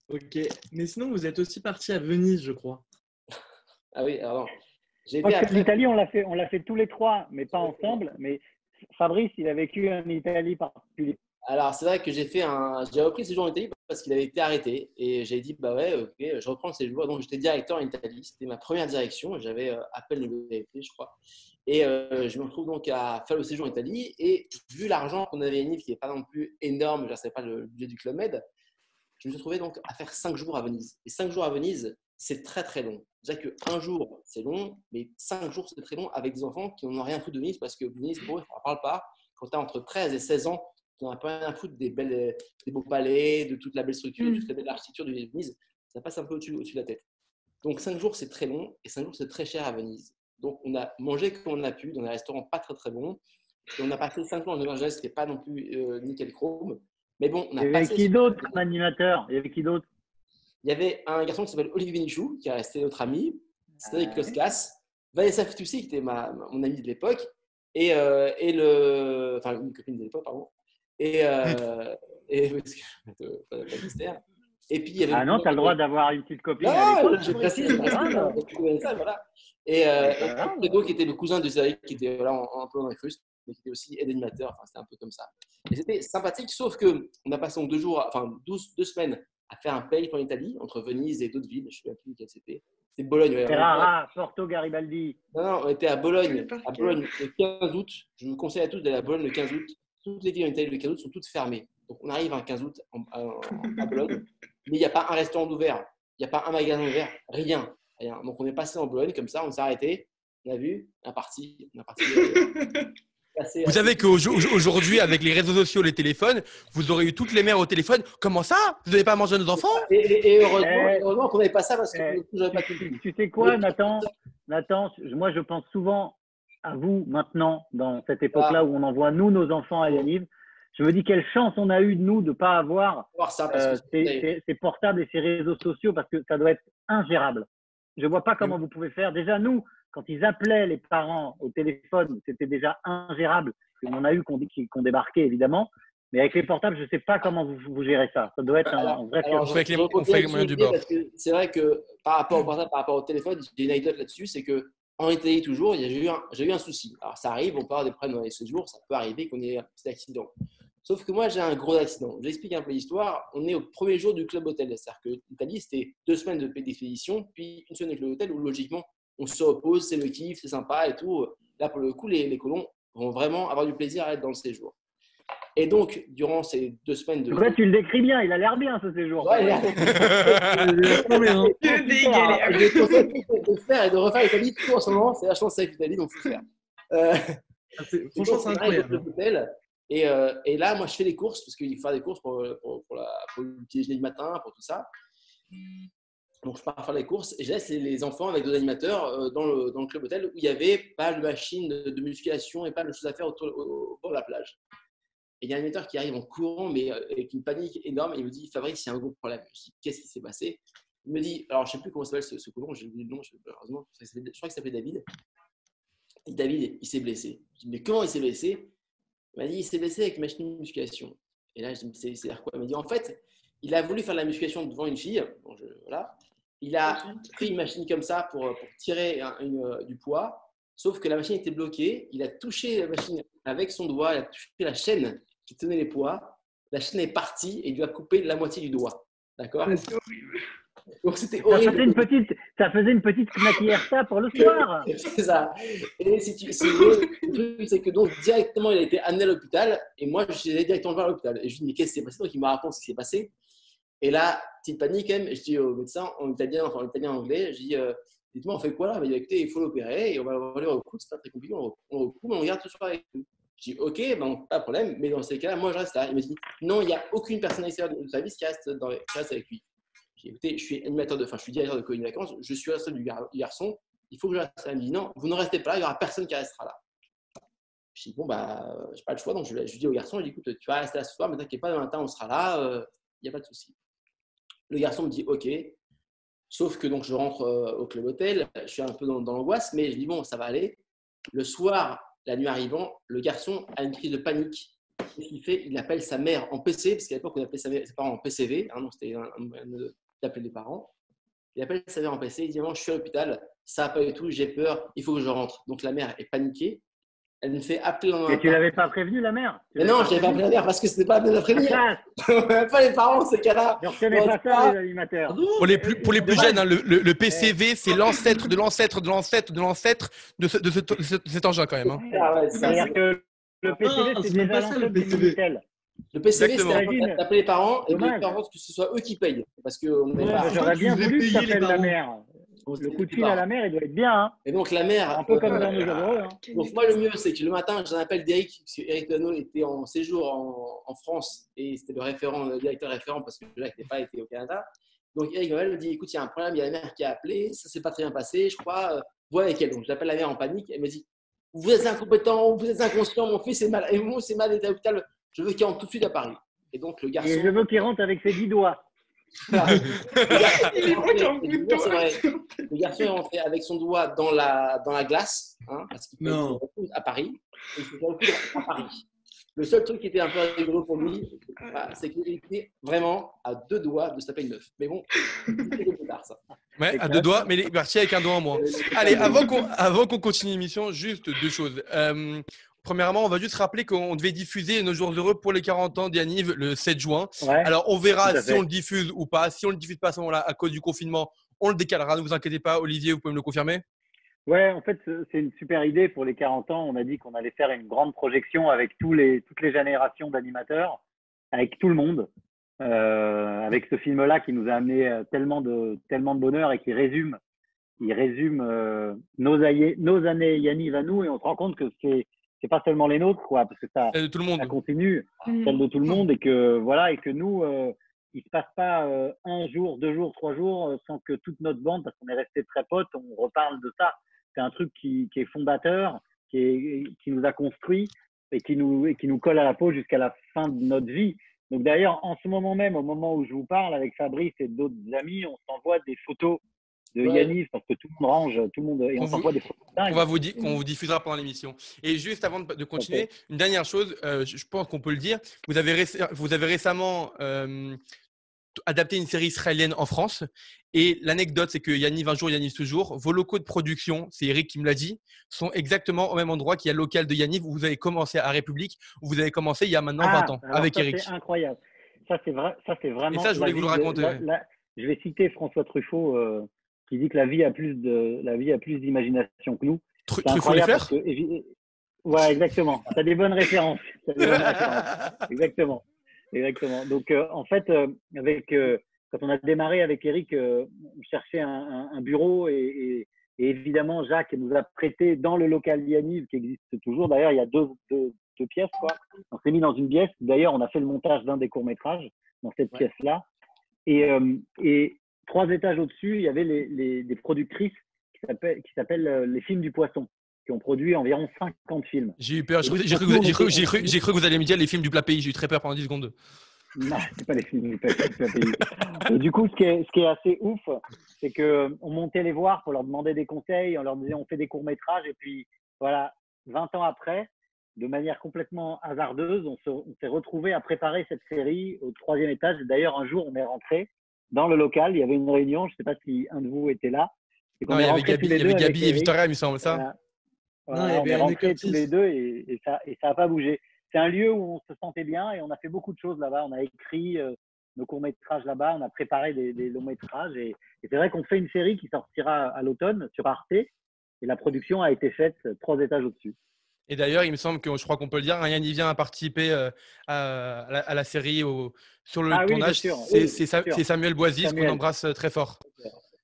Ok. Mais sinon, vous êtes aussi parti à Venise, je crois. Ah oui, alors non. J'ai Moi, été après. l'Italie, on l'a fait tous les trois, mais pas ensemble. Mais Fabrice, il a vécu en Italie particulier. Alors, c'est vrai que j'ai repris le séjour en Italie parce qu'il avait été arrêté. Et j'ai dit, ok, je reprends le séjour. Donc, j'étais directeur en Italie. C'était ma première direction. J'avais à peine le BFP, je crois. Et je me retrouve donc à faire le séjour en Italie. Et vu l'argent qu'on avait mis, qui n'est pas non plus énorme, je ne sais pas le budget du Club Med, je me suis retrouvé donc à faire 5 jours à Venise. Et 5 jours à Venise, c'est très long. Déjà qu'un jour, c'est long, mais 5 jours, c'est très long avec des enfants qui n'en ont rien à foutre de Venise parce que Venise, pour eux, on ne parle pas. Quand tu as entre 13 et 16 ans, tu n'en as pas rien à foutre des beaux palais, de toute la belle structure, de toute la belle architecture de Venise. Ça passe un peu au-dessus de la tête. Donc 5 jours, c'est très long et 5 jours, c'est très cher à Venise. Donc on a mangé comme on a pu dans des restaurants pas très bons. Et on a passé 5 jours en Los Angeles, ce qui n'est pas non plus nickel chrome. Mais bon, on a Il y passé. avait qui d'autre comme animateur? Il y avait qui d'autre? Il y avait un garçon qui s'appelle Olivier Bénichou, qui est resté notre ami, Cédric Koskas, Vanessa Fitoussi, qui était mon amie de l'époque, et une copine de l'époque, pardon. Pas de mystère. Et puis il y avait. Ah non, tu as le droit d'avoir une petite copine. J'ai précisé. Voilà. Et Fredo, qui était le cousin de Cédric, qui était un peu dans les frustes, mais qui était aussi aide-animateur. Enfin, c'était un peu comme ça. Et c'était sympathique, sauf qu'on a passé donc 2 semaines à faire un périple en Italie, entre Venise et d'autres villes. Je ne sais plus lequel c'était. C'était Bologne. Ferrara, Porto, Garibaldi. Non, on était à Bologne le 15 août. Je vous conseille à tous d'aller à Bologne le 15 août. Toutes les villes en Italie le 15 août sont toutes fermées. Donc, on arrive un 15 août à Bologne, mais il n'y a pas un restaurant ouvert, il n'y a pas un magasin ouvert, rien. Donc, on est passé en Bologne comme ça, on s'est arrêté, on a vu, on est parti. Vous savez qu'aujourd'hui, avec les réseaux sociaux, les téléphones, vous aurez eu toutes les mères au téléphone. Comment ça? Vous n'avez pas mangé nos enfants? Et heureusement qu'on n'avait pas ça parce que j'avais pas tout. Tu sais quoi, Nathan, moi, je pense souvent à vous maintenant, dans cette époque-là où on envoie nous nos enfants à Yaniv. Je me dis quelle chance on a eu de nous de ne pas avoir ces portables et ces réseaux sociaux parce que ça doit être ingérable. Je ne vois pas comment vous pouvez faire. Déjà, nous, quand ils appelaient les parents au téléphone, c'était déjà ingérable. On en a eu qui ont débarqué, évidemment. Mais avec les portables, je ne sais pas comment vous gérez ça. Ça doit être un vrai on fait les moyens du bord. C'est vrai que par rapport au portable, par rapport au téléphone, j'ai une anecdote là-dessus, c'est que en Italie, toujours, j'ai eu un souci. Alors, ça arrive, on peut avoir des problèmes dans les séjours, ça peut arriver qu'on ait un petit accident. Sauf que moi, j'ai un gros accident. J'explique un peu l'histoire. On est au premier jour du club hôtel. C'est-à-dire que l'Italie, c'était 2 semaines d'expédition, puis 1 semaine avec le hôtel où, logiquement, on se repose, c'est le kiff, c'est sympa et tout. Là, pour le coup, les colons vont vraiment avoir du plaisir à être dans le séjour. Et donc, durant ces 2 semaines de… Ouais, tu le décris bien, il a l'air bien ce séjour. Ouais, de faire et de refaire l'Italie tout en ce moment, c'est vachement safe l'Italie, donc il faut faire. Franchement, c'est incroyable. Et là, moi, je fais des courses parce qu'il faut faire des courses pour le petit déjeuner du matin, pour tout ça. Donc, je pars faire les courses et je laisse les enfants avec 2 animateurs dans le club hôtel où il n'y avait pas de machine de musculation et pas de choses à faire au bord de la plage. Et il y a un animateur qui arrive en courant, mais avec une panique énorme. Et il me dit, Fabrice, il y a un gros problème. Je dis, qu'est-ce qui s'est passé? Il me dit, alors je ne sais plus comment s'appelle ce colon, j'ai oublié le nom, malheureusement, je crois qu'il s'appelait David. Et David, il s'est blessé. Je dis, mais comment il s'est blessé? Il m'a dit, il s'est blessé avec une machine de musculation. Et là, je dis, c'est quoi? Il m'a dit, en fait, il a voulu faire de la musculation devant une fille. Bon, voilà. Il a pris une machine comme ça pour tirer du poids. Sauf que la machine était bloquée. Il a touché la machine avec son doigt. Il a touché la chaîne qui tenait les poids. la chaîne est partie et il lui a coupé la moitié du doigt. D'accord? Ah, c'est horrible. Donc c'était Ça horrible. faisait une petite knackierta pour le soir. C'est ça. Et le truc, c'est que donc directement, il a été amené à l'hôpital et moi, je suis allé directement voir l'hôpital. Et je lui dis, mais qu'est-ce qui s'est passé? Donc il me raconte ce qui s'est passé. Et là, petite panique quand même. Je dis au médecin en italien, enfin en italien, en anglais, je dis, dites-moi, on fait quoi là? Il m'a dit, écoutez, il faut l'opérer et on va aller au coude. C'est pas très compliqué. On recoue, mais on regarde tout ça avec nous. Je dis, ok, ben, pas de problème. Mais dans ces cas-là, moi, je reste là. Il me dit, non, il n'y a aucune personne à l'extérieur du service qui reste avec lui. J'ai dit, écoutez, je suis directeur de colonie de vacances, je suis responsable du garçon, il faut que je reste là. Il me dit, non, vous ne restez pas là, il n'y aura personne qui restera là. Je dis, bon, bah, je n'ai pas le choix, donc je dis au garçon, je dis, écoute, tu vas rester là ce soir, mais t'inquiète pas, demain matin, on sera là, il n'y a pas de souci. Le garçon me dit, ok, sauf que donc je rentre au club hôtel, je suis un peu dans l'angoisse, mais je dis, bon, ça va aller. Le soir, la nuit arrivant, le garçon a une crise de panique. Qu'est-ce qu'il fait? Il appelle sa mère en PC, parce qu'à l'époque, on appelait ses parents en PCV, hein, donc c'était d'appeler les parents. Il appelle sa mère en PC, il dit, maman, je suis à l'hôpital, ça va pas du tout, j'ai peur, il faut que je rentre. Donc la mère est paniquée. Elle me fait appeler dans Et tu l'avais pas prévenu, la mère? Mais non, je n'avais pas appelé la mère parce que ce n'était pas la prévenir. Pas les parents, ces cas-là. Je ne reconnais pas ça, les animateurs. Pour les plus jeunes, hein, le PCV, c'est l'ancêtre de l'ancêtre de l'ancêtre de l'ancêtre de cet engin quand même. Hein. Ah ouais, c'est-à-dire que le PCV, c'est même déjà pas ça, le l'ancêtre du PCV. Minitel. Le PCV, Exactement. c'est d'appeler les parents et de Dommage. faire en sorte que ce soit eux qui payent. Parce qu'on n'est pas. J'aurais tu bien devais voulu que payer ça les s'appelle la parents. mère. Le coup de fil à la mère, il doit être bien. Hein. Et donc la mère. Un peu comme dans nos heureux. Hein. Donc moi, le mieux, c'est que le matin, j'ai un appel d'Eric, parce qu'Eric Lano était en séjour en France et c'était le directeur référent parce que Jacques n'était pas été au Canada. Donc Eric Noël me dit, écoute, il y a un problème, il y a la mère qui a appelé, ça s'est pas très bien passé, je crois, vois avec elle. Donc j'appelle la mère en panique, elle me dit, vous êtes incompétent, vous êtes inconscient, mon fils est mal, et moi c'est mal, il est à l'hôpital, je veux qu'il rentre tout de suite à Paris. Et donc le garçon. Et je veux qu'il rentre avec ses 10 doigts. Le garçon est rentré avec son doigt dans la glace, hein, parce qu'il faut à Paris. Et il faut faire le coup à Paris. Le seul truc qui était un peu rigolo pour lui, c'est qu'il était vraiment à 2 doigts de se taper une meuf. Mais bon, c'est plus tard ça. Ouais, à 2 doigts, mais il est parti avec un doigt en moins. Allez, avant qu'on continue l'émission, juste 2 choses. Premièrement, on va juste rappeler qu'on devait diffuser Nos jours heureux pour les 40 ans d'Yaniv le 7 juin. Ouais, alors, on verra si on le diffuse ou pas. Si on ne le diffuse pas à ce moment-là, à cause du confinement, on le décalera. Ne vous inquiétez pas. Olivier, vous pouvez me le confirmer? Ouais, en fait, c'est une super idée pour les 40 ans. On a dit qu'on allait faire une grande projection avec toutes les générations d'animateurs, avec tout le monde, avec ce film-là qui nous a amené tellement de bonheur et qui résume nos années Yaniv à nous, et on se rend compte que c'est pas seulement les nôtres, quoi, parce que ça continue, celle de tout le monde, et que nous, il se passe pas 1 jour, 2 jours, 3 jours sans que toute notre bande, parce qu'on est resté très potes, on reparle de ça. C'est un truc qui est fondateur, qui nous a construit et qui nous colle à la peau jusqu'à la fin de notre vie. Donc d'ailleurs, en ce moment même, au moment où je vous parle, avec Fabrice et d'autres amis, on s'envoie des photos de Yaniv, parce que tout le monde range, et on s'envoie des photos. Qu'on vous diffusera pendant l'émission. Et juste avant de continuer, une dernière chose, je pense qu'on peut le dire, vous avez récemment adapté une série israélienne en France. Et l'anecdote, c'est que Yaniv un jour, Yaniv toujours, vos locaux de production, c'est Eric qui me l'a dit, sont exactement au même endroit qu'il y a le local de Yaniv où vous avez commencé à République, où vous avez commencé il y a maintenant 20 ans avec Eric. C'est incroyable. Ça, c'est vraiment. Et ça, je voulais vous le raconter. Je vais citer François Truffaut qui dit que la vie a plus d'imagination que nous. Truffaut les fleurs. Ouais, exactement. Tu as des bonnes références. Exactement. Donc, en fait, quand on a démarré avec Eric, on cherchait un bureau et évidemment, Jacques nous a prêté dans le local Yaniv qui existe toujours. D'ailleurs, il y a deux pièces, quoi. On s'est mis dans une pièce. D'ailleurs, on a fait le montage d'un des courts-métrages dans cette pièce-là. Et 3 étages au-dessus, il y avait des productrices qui s'appellent les films du poisson, qui ont produit environ 50 films. J'ai eu peur. J'ai cru que vous alliez me dire les films du plat pays. J'ai eu très peur pendant 10 secondes. Non, c'est pas les films du plat pays. Et du coup, ce qui est assez ouf, c'est qu'on montait les voir pour leur demander des conseils. On leur disait, on fait des courts-métrages. Et puis, voilà, 20 ans après, de manière complètement hasardeuse, on s'est retrouvés à préparer cette série au 3e étage. D'ailleurs, un jour, on est rentré dans le local. Il y avait une réunion. Je ne sais pas si un de vous était là. Non, il y avait Gabi et Victoria, il me semble, ça. Voilà, on est rentrés tous les deux et ça n'a pas bougé. c'est un lieu où on se sentait bien et on a fait beaucoup de choses là-bas. On a écrit nos courts-métrages là-bas, on a préparé des longs-métrages et c'est vrai qu'on fait une série qui sortira à l'automne sur Arte et la production a été faite 3 étages au-dessus. Et d'ailleurs, il me semble que je crois qu'on peut le dire, Yann Yvien a participé à la série sur le tournage. Oui, c'est Samuel Boisy, qu'on embrasse très fort.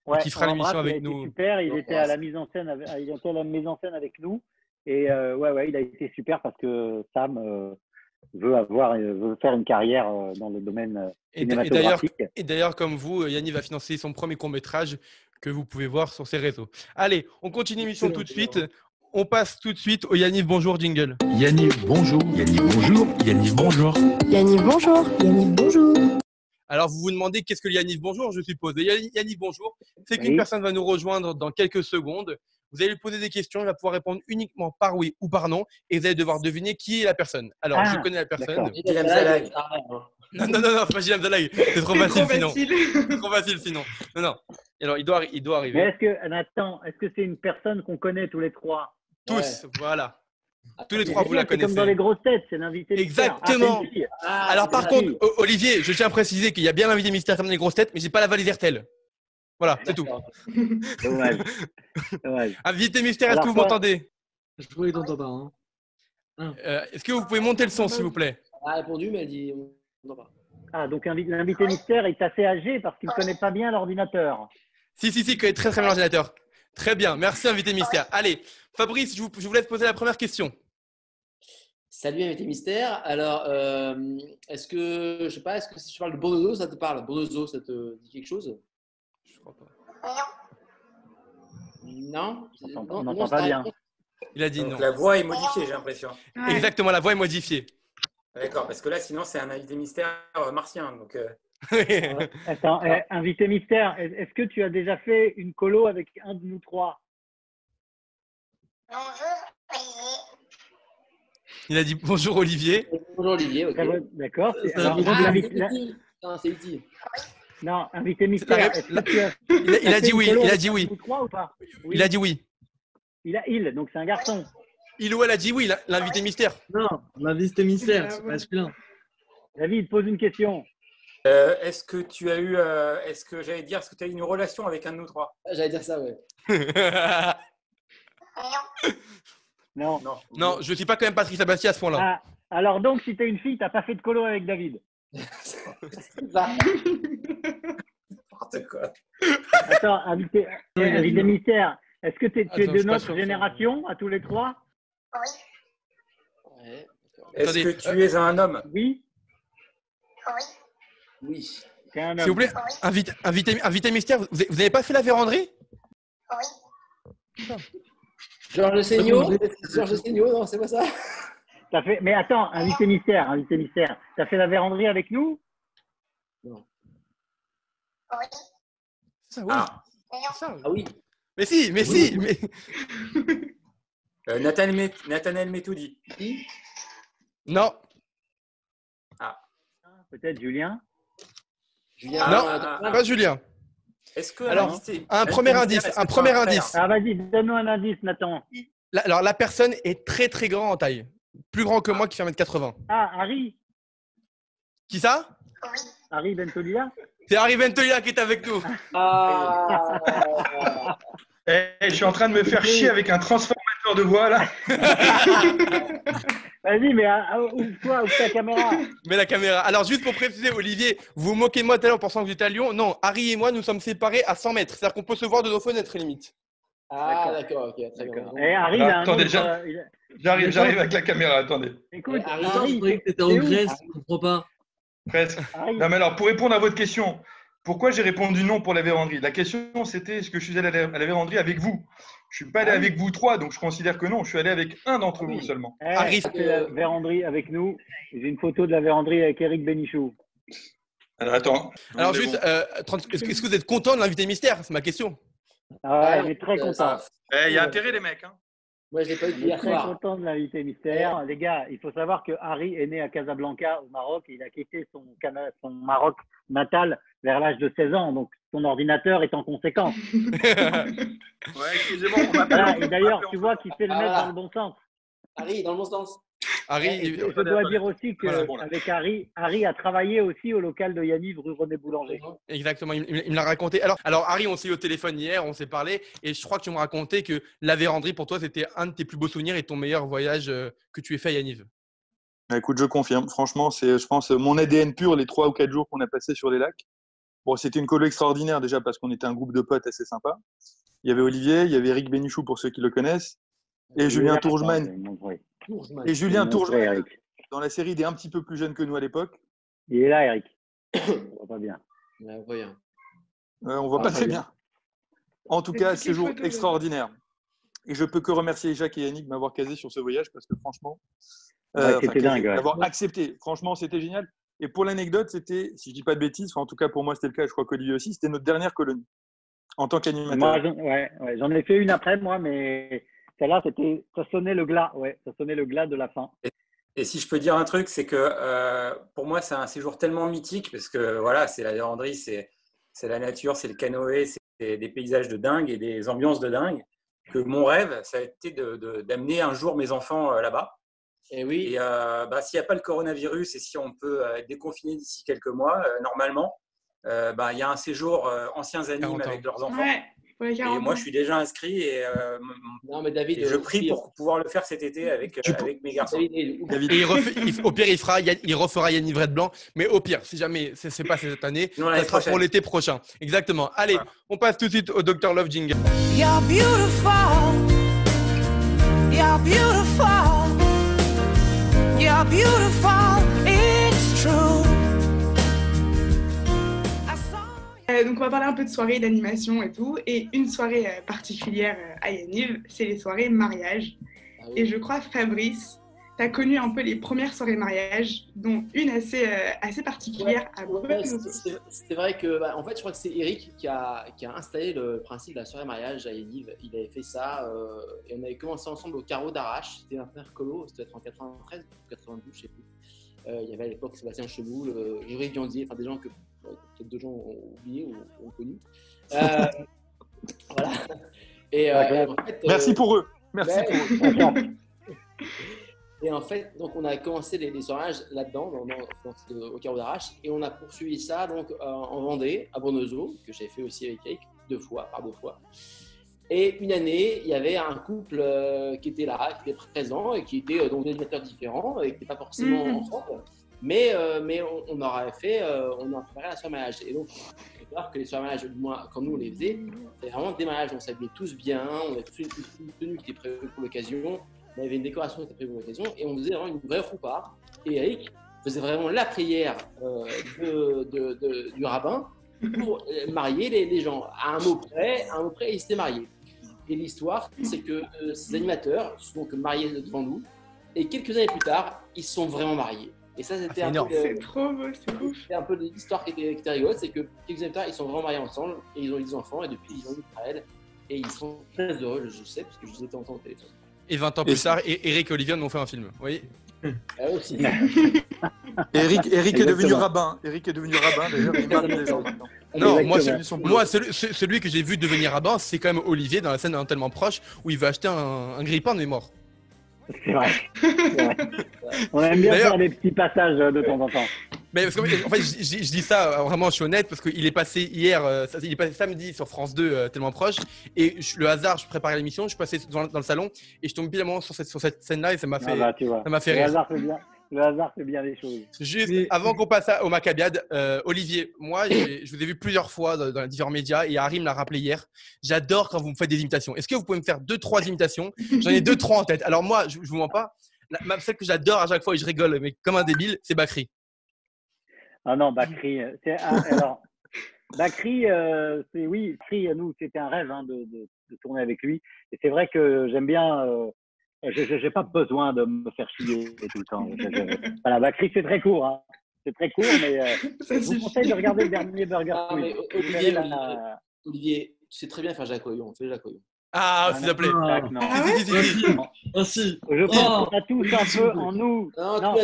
Ouais, qui fera l'émission avec il a nous. été super, il était à la mise en scène, avec nous. Et il a été super parce que Sam veut faire une carrière dans le domaine cinématographique. Et d'ailleurs, comme vous, Yanni va financer son premier court-métrage que vous pouvez voir sur ses réseaux. Allez, on continue l'émission tout de suite. On passe tout de suite au Yanniv Bonjour jingle. Yanniv Bonjour, Yanniv Bonjour, Yanniv Bonjour. Yanniv Bonjour, Yanniv Bonjour. Alors, vous vous demandez qu'est-ce que le Yanniv Bonjour, je suppose. Yanniv Bonjour, c'est qu'une personne va nous rejoindre dans quelques secondes. Vous allez lui poser des questions, il va pouvoir répondre uniquement par oui ou par non et vous allez devoir deviner qui est la personne. Alors, je connais la personne. Non, c'est pas Gilles Zalag. C'est trop facile sinon. C'est trop facile sinon. Non. Alors, il doit arriver. Mais est-ce que c'est une personne qu'on connaît tous les trois? Tous, voilà. Tous les trois, vous la connaissez. Comme dans les grosses têtes, c'est l'invité mystère. Exactement. Alors, par contre, Olivier, je tiens à préciser qu'il y a bien l'invité mystère comme dans les grosses têtes, mais j'ai pas la valise RTL. Voilà, c'est tout. Dommage. Invité mystère, est-ce que vous m'entendez? Je ne t'entends pas. Hein. Est-ce que vous pouvez monter le son, s'il vous plaît? Elle a répondu, mais elle dit non pas. Ah, donc l'invité mystère est assez âgé parce qu'il ne connaît pas bien l'ordinateur. Si, il connaît très bien l'ordinateur. Très bien, merci invité mystère. Allez, Fabrice, je vous laisse poser la première question. Salut invité mystère. Alors, est-ce que si je parle de Bonozo, ça te parle? Bonozo, ça te dit quelque chose? Je crois pas. Non. On n'entend pas bien. Il a dit donc, non. La voix est modifiée, j'ai l'impression. Ouais. Exactement, la voix est modifiée. D'accord, parce que là, sinon, c'est un invité mystère martien. Donc, Attends, invité mystère, est-ce que tu as déjà fait une colo avec un de nous trois? Bonjour, Olivier. Il a dit bonjour Olivier. Bonjour Olivier, ok. D'accord. C'est ici. Non, invité mystère. Il a dit oui. Il a dit oui. Ou pas? Oui. Il a dit oui. Donc c'est un garçon. Il ou elle a dit oui, l'invité mystère. Non, l'invité mystère, c'est masculin. David, pose une question. est-ce que tu as eu, est-ce que tu as eu une relation avec un de nous trois? J'allais dire ça, ouais. Non. Non, je ne suis pas quand même Patrick Sabatier à ce point-là. Ah, alors donc, si tu es une fille, tu n'as pas fait de colo avec David. N'importe quoi. Attends, invité mystère, est-ce que tu es Attends, de notre génération, à tous les trois? Ouais. Est-ce Attendez, que tu es un homme? Oui. Oui. C'est un homme. S'il vous plaît, invité mystère, vous n'avez pas fait la véranderie? Georges Seigneau, non, c'est pas ça? Mais attends, invité mystère, tu as fait la véranderie avec nous? Non. Ça, oui. Ah oui. Mais si. Nathanaël Metoudi. Non. Peut-être Julien? Non, pas Julien. Est-ce que Alors, un premier indice. Ah, vas-y, donne-nous un indice, Nathan. Alors, la personne est très très grande en taille. Plus grand que moi qui fait 1m80. Ah, Harry? Qui ça? Harry Bentolia? C'est Harry Ventolia qui est avec nous. Je suis en train de me faire chier avec un transformateur de voix là. Vas-y, mais ouvre ta caméra. Mets la caméra. Alors, juste pour préciser, Olivier, vous vous moquez de moi tout à l'heure en pensant que vous étiez à Lyon. Non, Harry et moi, nous sommes séparés à 100 mètres. C'est-à-dire qu'on peut se voir de nos fenêtres, limite. Ah, d'accord, ok, très bien. Et Harry, il a un Attendez, autre, j'arrive avec la caméra, attendez. Écoute, Harry, Je croyais que t'étais en Grèce, je comprends pas. Presque. Harry. Non, mais alors, pour répondre à votre question, pourquoi j'ai répondu non pour la véranderie? La question, c'était est-ce que je suis allé à la véranderie avec vous? Je ne suis pas allé avec vous trois, donc je considère que non. Je suis allé avec un d'entre vous seulement. Harry, c'est la véranderie avec nous. J'ai une photo de la véranderie avec Eric Bénichou. Alors, attends. Alors, juste, est-ce que vous êtes content de l'invité mystère? C'est ma question. Ah, il est très content. Il y a intérêt, les mecs. Hein. Moi, je l'ai pas eu hier Très soir. content de l'invité mystère. Les gars, il faut savoir que Harry est né à Casablanca, au Maroc. Et il a quitté son Maroc natal vers l'âge de 16 ans. Donc, son ordinateur est en conséquence. Ouais, excusez-moi, on m'appelle. Voilà, et d'ailleurs, tu vois qu'il fait le mettre dans le bon sens. Harry, dans le bon sens. Harry, Je dois dire aussi Voilà, bon, là. qu'avec Harry a travaillé aussi au local de Yaniv rue René Boulanger. exactement, il me l'a raconté. Alors Harry, on s'est eu au téléphone hier, on s'est parlé, et je crois que tu me racontais que la véranderie, pour toi, c'était un de tes plus beaux souvenirs et ton meilleur voyage que tu aies fait à Yaniv. Bah, écoute, je confirme. Franchement, c'est, je pense, mon ADN pur les 3 ou 4 jours qu'on a passés sur les lacs. Bon, c'était une colo extraordinaire déjà parce qu'on était un groupe de potes assez sympa. Il y avait Olivier, il y avait Eric Bénichou pour ceux qui le connaissent, et Julien Tourgeman. Et Julien Tourgeman, dans la série des un petit peu plus jeunes que nous à l'époque. Il est là, Eric. On voit pas bien. On voit pas très bien. En tout cas, séjour extraordinaire. Et je peux que remercier Jacques et Yannick de m'avoir casé sur ce voyage parce que franchement, c'était dingue. Ouais. d'avoir accepté. Franchement, c'était génial. Et pour l'anecdote, c'était, si je dis pas de bêtises, en tout cas pour moi c'était le cas, je crois qu'Olivier aussi, c'était notre dernière colonie en tant qu'animateur. Moi, j'en ai fait une après moi, mais celle-là, ça sonnait le glas. Ouais, ça sonnait le glas de la fin. Et si je peux dire un truc, c'est que pour moi, c'est un séjour tellement mythique parce que voilà, c'est la véranderie, c'est la nature, c'est le canoë, c'est des paysages de dingue et des ambiances de dingue. Que mon rêve, ça a été d'amener un jour mes enfants là-bas. Et oui. Et s'il n'y a pas le coronavirus et si on peut être déconfiné d'ici quelques mois, normalement, il y a un séjour anciens animes avec leurs enfants. Ouais. Et moi, je suis déjà inscrit et, David, et je prie pour pouvoir le faire cet été avec mes garçons. David. Et au pire, il refera Yanniv Red Blanc. Mais au pire, si jamais ce n'est pas cette année, ça sera pour l'été prochain. Exactement. Allez, on passe tout de suite au Dr Love Jingle. You're beautiful. You're beautiful. You're beautiful. It's true. Donc, on va parler un peu de soirée, d'animation et tout. Et une soirée particulière à Yaniv, c'est les soirées mariage. Ah oui. Et je crois, Fabrice, tu as connu un peu les premières soirées mariage, dont une assez particulière à c'est vrai que, en fait, je crois que c'est Eric qui a installé le principe de la soirée mariage à Yaniv. Il avait fait ça et on avait commencé ensemble au Carreau d'Arrache. C'était un frère colo, c'était en 93 ou 92, je ne sais plus. Il y avait à l'époque Sébastien Cheboul, Jury Viandier, enfin des gens que peut-être deux gens ont oublié ou ont connu. Voilà. Et, en fait, merci pour eux. Merci pour eux. Et en fait, donc on a commencé les soirages là-dedans, au Carreau d'Arrache, et on a poursuivi ça donc en Vendée, à Bournezeau, que j'ai fait aussi avec Eric par deux fois. Et une année, il y avait un couple qui était là, qui était présent et qui était donc des animateurs différents et qui n'étaient pas forcément ensemble. Mais on a préparé la soirée mariage. Et donc, il faut savoir que les soirées mariage, du moins quand nous on les faisait, c'était vraiment des mariages. On s'habillait tous bien, on avait tous une tenue qui était prévue pour l'occasion, on avait une décoration qui était prévue pour l'occasion et on faisait vraiment une vraie roupa. Et Eric faisait vraiment la prière du rabbin pour marier les gens. À un mot près, ils s'étaient mariés. Et l'histoire, c'est que ces animateurs se sont mariés devant nous et quelques années plus tard, ils se sont vraiment mariés. Et ça, c'était c'est trop beau, c'est ouf. C'était un peu l'histoire qui était rigolote, c'est que quelques années plus tard, ils sont vraiment mariés ensemble et ils ont eu des enfants et depuis, ils ont eu Israël et ils sont très heureux, je sais, parce que je les ai entendus au téléphone. Et 20 ans plus tard, Eric et Olivier m'ont fait un film, oui. Aussi. Eric est devenu rabbin. Eric est devenu rabbin, d'ailleurs, il marie les gens maintenant. Non, moi, celui que j'ai vu devenir rabbin, c'est quand même Olivier dans la scène Tellement proche où il veut acheter un grille-pain de mémoire. C'est vrai. On aime bien faire des petits passages de temps en temps. Mais parce que, en fait, je dis ça vraiment, je suis honnête, parce qu'il est passé hier, il est passé samedi sur France 2, Tellement proche, et le hasard, je préparais l'émission, je suis passé dans le salon et je tombe pile sur cette scène-là et ça m'a fait, rire. Le hasard fait bien les choses. Juste avant qu'on passe au Maccabiade, Olivier, moi, je vous ai vu plusieurs fois dans les différents médias et Harry me l'a rappelé hier. J'adore quand vous me faites des imitations. Est-ce que vous pouvez me faire 2-3 imitations? J'en ai 2-3 en tête. Alors moi, je vous mens pas, celle que j'adore à chaque fois et je rigole, mais comme un débile, c'est Bakri. Ah non, Bakri, alors Bakri, Bakri, nous, c'était un rêve de tourner avec lui. Et c'est vrai que j'aime bien. J'ai pas besoin de me faire chier tout le temps. Voilà, Bakri, c'est très court. Hein. C'est très court, mais je vous conseille de regarder le dernier Burger Quiz. Olivier, tu sais très bien faire Jacques Oyon. Fais Jacques Oyon. Ah, s'il te plaît. Si. Je pense qu'on a tous un peu en nous. Non,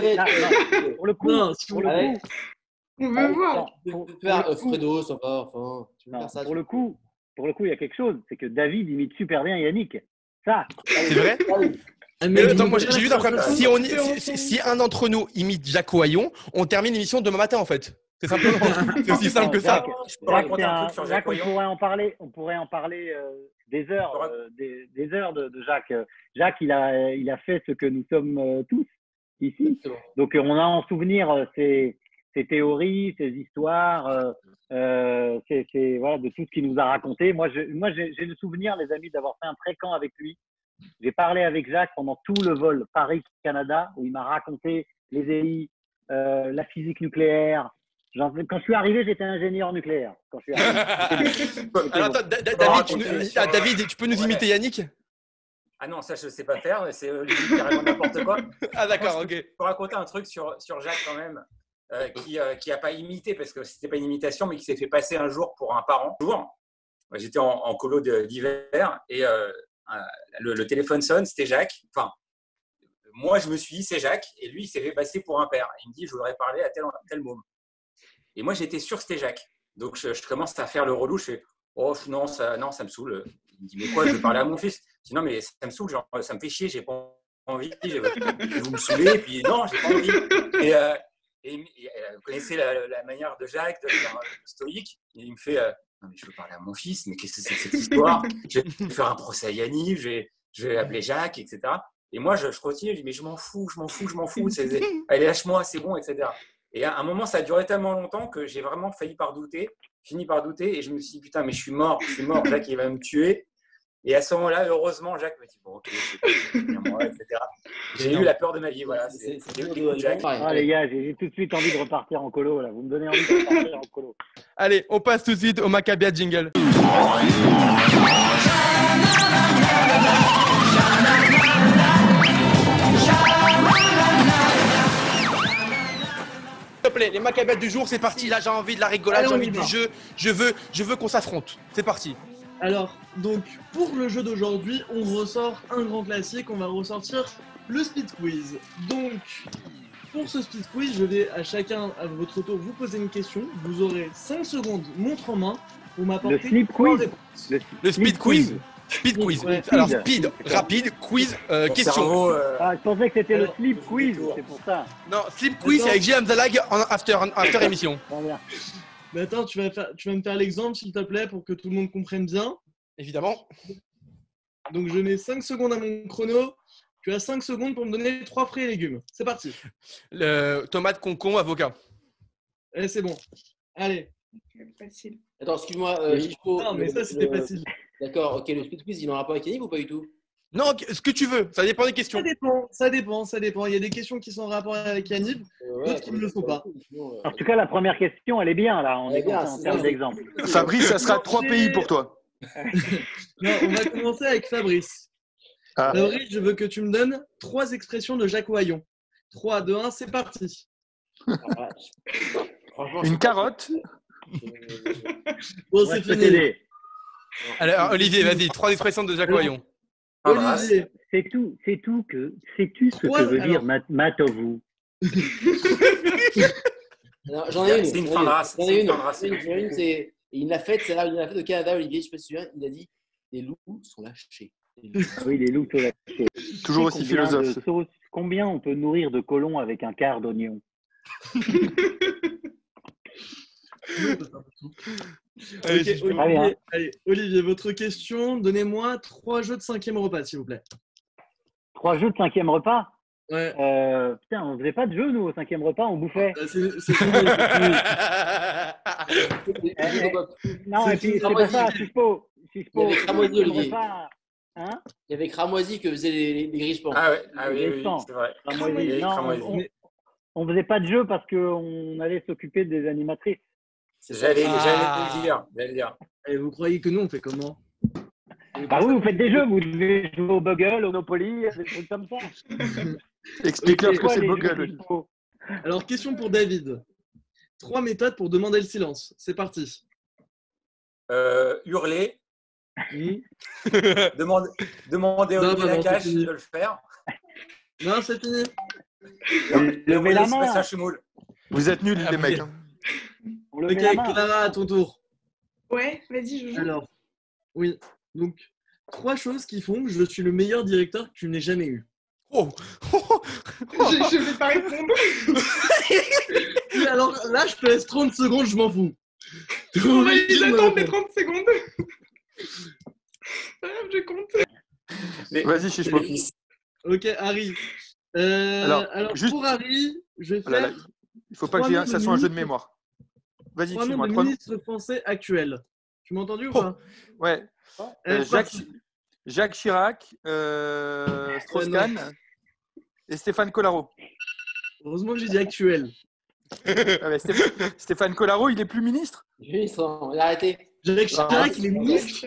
pour le coup, on veut voir. Fredo, ça va. Enfin, tu veux faire ça. Pour le coup, il y a quelque chose. C'est que David imite super bien Yannick. Ça. C'est vrai? Mais attends, moi j'ai juste un problème. Si un d'entre nous imite Jacques Oyon, on termine l'émission demain matin en fait. C'est simplement. C'est aussi simple que ça. Jacques, on pourrait en parler des heures, des heures de Jacques. Jacques, il a fait ce que nous sommes tous ici. Donc, on a en souvenir ses théories, ses histoires, voilà, de tout ce qu'il nous a raconté. Moi, j'ai le souvenir, les amis, d'avoir fait un trécamp avec lui. J'ai parlé avec Jacques pendant tout le vol Paris-Canada, où il m'a raconté les hélices, la physique nucléaire. Quand je suis arrivé, j'étais ingénieur nucléaire. Quand je suis arrivé. Alors, attends, David, tu peux nous imiter Yannick? Ah non, ça je ne sais pas faire, c'est Olivier qui raconte n'importe quoi. Ah d'accord, moi, ok. Je peux raconter un truc sur Jacques quand même, qui n'a pas imité, parce que c'était pas une imitation, mais qui s'est fait passer un jour pour un parent. J'étais en colo d'hiver et le téléphone sonne, c'était Jacques. Enfin, moi je me suis dit c'est Jacques, et lui il s'est fait passer pour un père. Il me dit je voudrais parler à tel môme. Et moi j'étais sûr que c'était Jacques. Donc je commence à faire le relou, je fais oh non, ça me saoule. Il me dit mais quoi, je veux parler à mon fils. Je dis non mais ça me saoule, genre, ça me fait chier, j'ai pas envie, vous me saoulez, et puis non, j'ai pas envie. Et vous connaissez la manière de Jacques de faire stoïque. Et il me fait non mais je veux parler à mon fils, mais qu'est-ce que c'est que cette histoire? Je vais faire un procès à Yannick, je vais appeler Jacques, etc. Et moi je continue, je dis mais je m'en fous. Allez lâche-moi, c'est bon, etc. Et à un moment ça a duré tellement longtemps que j'ai vraiment fini par douter, et je me suis dit putain mais je suis mort, Jacques il va me tuer. Et à ce moment-là, heureusement, Jacques m'a dit bon, ok, c'est bien moi, etc. J'ai eu la peur de ma vie, voilà. C'est Jacques. Ah les gars, j'ai tout de suite envie de repartir en colo là. Vous me donnez envie de repartir en colo. Allez, on passe tout de suite au Maccabia jingle. S'il te plaît, les Maccabias du jour, c'est parti. Là, j'ai envie de la rigolade, j'ai envie du jeu. Je veux qu'on s'affronte. C'est parti. Alors, donc, pour le jeu d'aujourd'hui, on ressort un grand classique. On va ressortir le speed quiz. Donc, pour ce speed quiz, je vais à chacun, à votre tour, vous poser une question. Vous aurez 5 secondes, montre en main, pour m'apporter le speed quiz. Le speed quiz. Speed quiz. Ouais. Alors, speed, rapide, quiz, question. Ah, je pensais que c'était le sleep quiz, c'est pour ça. Non, sleep quiz, c'est avec JM The Lag en after émission. Mais attends, tu vas me faire l'exemple, s'il te plaît, pour que tout le monde comprenne bien. Évidemment. Donc, je mets 5 secondes à mon chrono. Tu as 5 secondes pour me donner 3 fruits et légumes. C'est parti. Tomate, concombre, avocat. Eh, c'est bon. Allez. Facile. Attends, excuse-moi. Non, mais ça, c'était facile. D'accord, ok. Le speed quiz, il est en rapport avec Yannick ou pas du tout? Non, ce que tu veux. Ça dépend des questions. Ça dépend. Il y a des questions qui sont en rapport avec Yannick, d'autres qui ne le sont pas. En tout cas, la première question, elle est bien là. On est bien en termes d'exemple. Fabrice, ça sera 3 pays pour toi. Non, on va commencer avec Fabrice. Fabrice, je veux que tu me donnes 3 expressions de Jacques Oyon. 3, 2, 1, c'est parti. Une carotte. Bon, c'est fini. Alors, Olivier, vas-y, 3 expressions de Jacques Oyon. Olivier. Sais-tu ce que veut dire Matovu? J'en ai une. C'est une fin de race. Il l'a fait, c'est là, il l'a fait au Canada, Olivier, je ne sais pas si tu te souviens, il a dit les loups sont lâchés. Oui, les loups sont lâchés. Toujours aussi philosophe. Combien on peut nourrir de colons avec un quart d'oignon? Olivier, votre question. Donnez-moi 3 jeux de 5e repas, s'il vous plaît. 3 jeux de 5e repas? Ouais. Putain, on faisait pas de jeux, nous, au 5e repas, on bouffait. C'est fini. Non, et puis c'est pas ça, Chispo. Il y avait Cramoisi, Olivier. Hein? Il y avait Cramoisi que faisait les grispans. Ah oui, c'est vrai. Cramoisi. On faisait pas de jeux parce qu'on allait s'occuper des animatrices. J'allais le dire. Et vous croyez que nous, on fait comment? Bah oui, vous faites des jeux, vous devez jouer au Bugle, au Monopoly, des trucs comme ça. Explique-leur ce que c'est le Bugle. Alors, question pour David. 3 méthodes pour demander le silence. C'est parti. Hurler. Demander à Olivier Nakache de le faire. Non, c'est fini. Levez la main. Vous êtes nuls, les mecs. Ok, Clara, à ton tour. Ouais, vas-y, je joue. Alors, oui. Donc, 3 choses qui font que je suis le meilleur directeur que tu n'aies jamais eu. Oh. Je vais pas répondre. Alors là, je te laisse 30 secondes, je m'en fous. On va lui attendre les 30 secondes. Je compte. Vas-y, Chichpo. Ok, Harry. Alors juste- pour Harry, je vais Oh là là, faire il faut pas que ça soit un jeu de mémoire. Vas-y, trois noms excuse-moi. de 3 noms. ministres français actuels. Tu m'as entendu ou pas? Ouais. Jacques Chirac, Strauss-Kahn et Stéphane Collaro. Heureusement que j'ai dit actuel. Stéphane Collaro, il est plus ministre? Oui, il a arrêté. Jacques Chirac, il est ministre.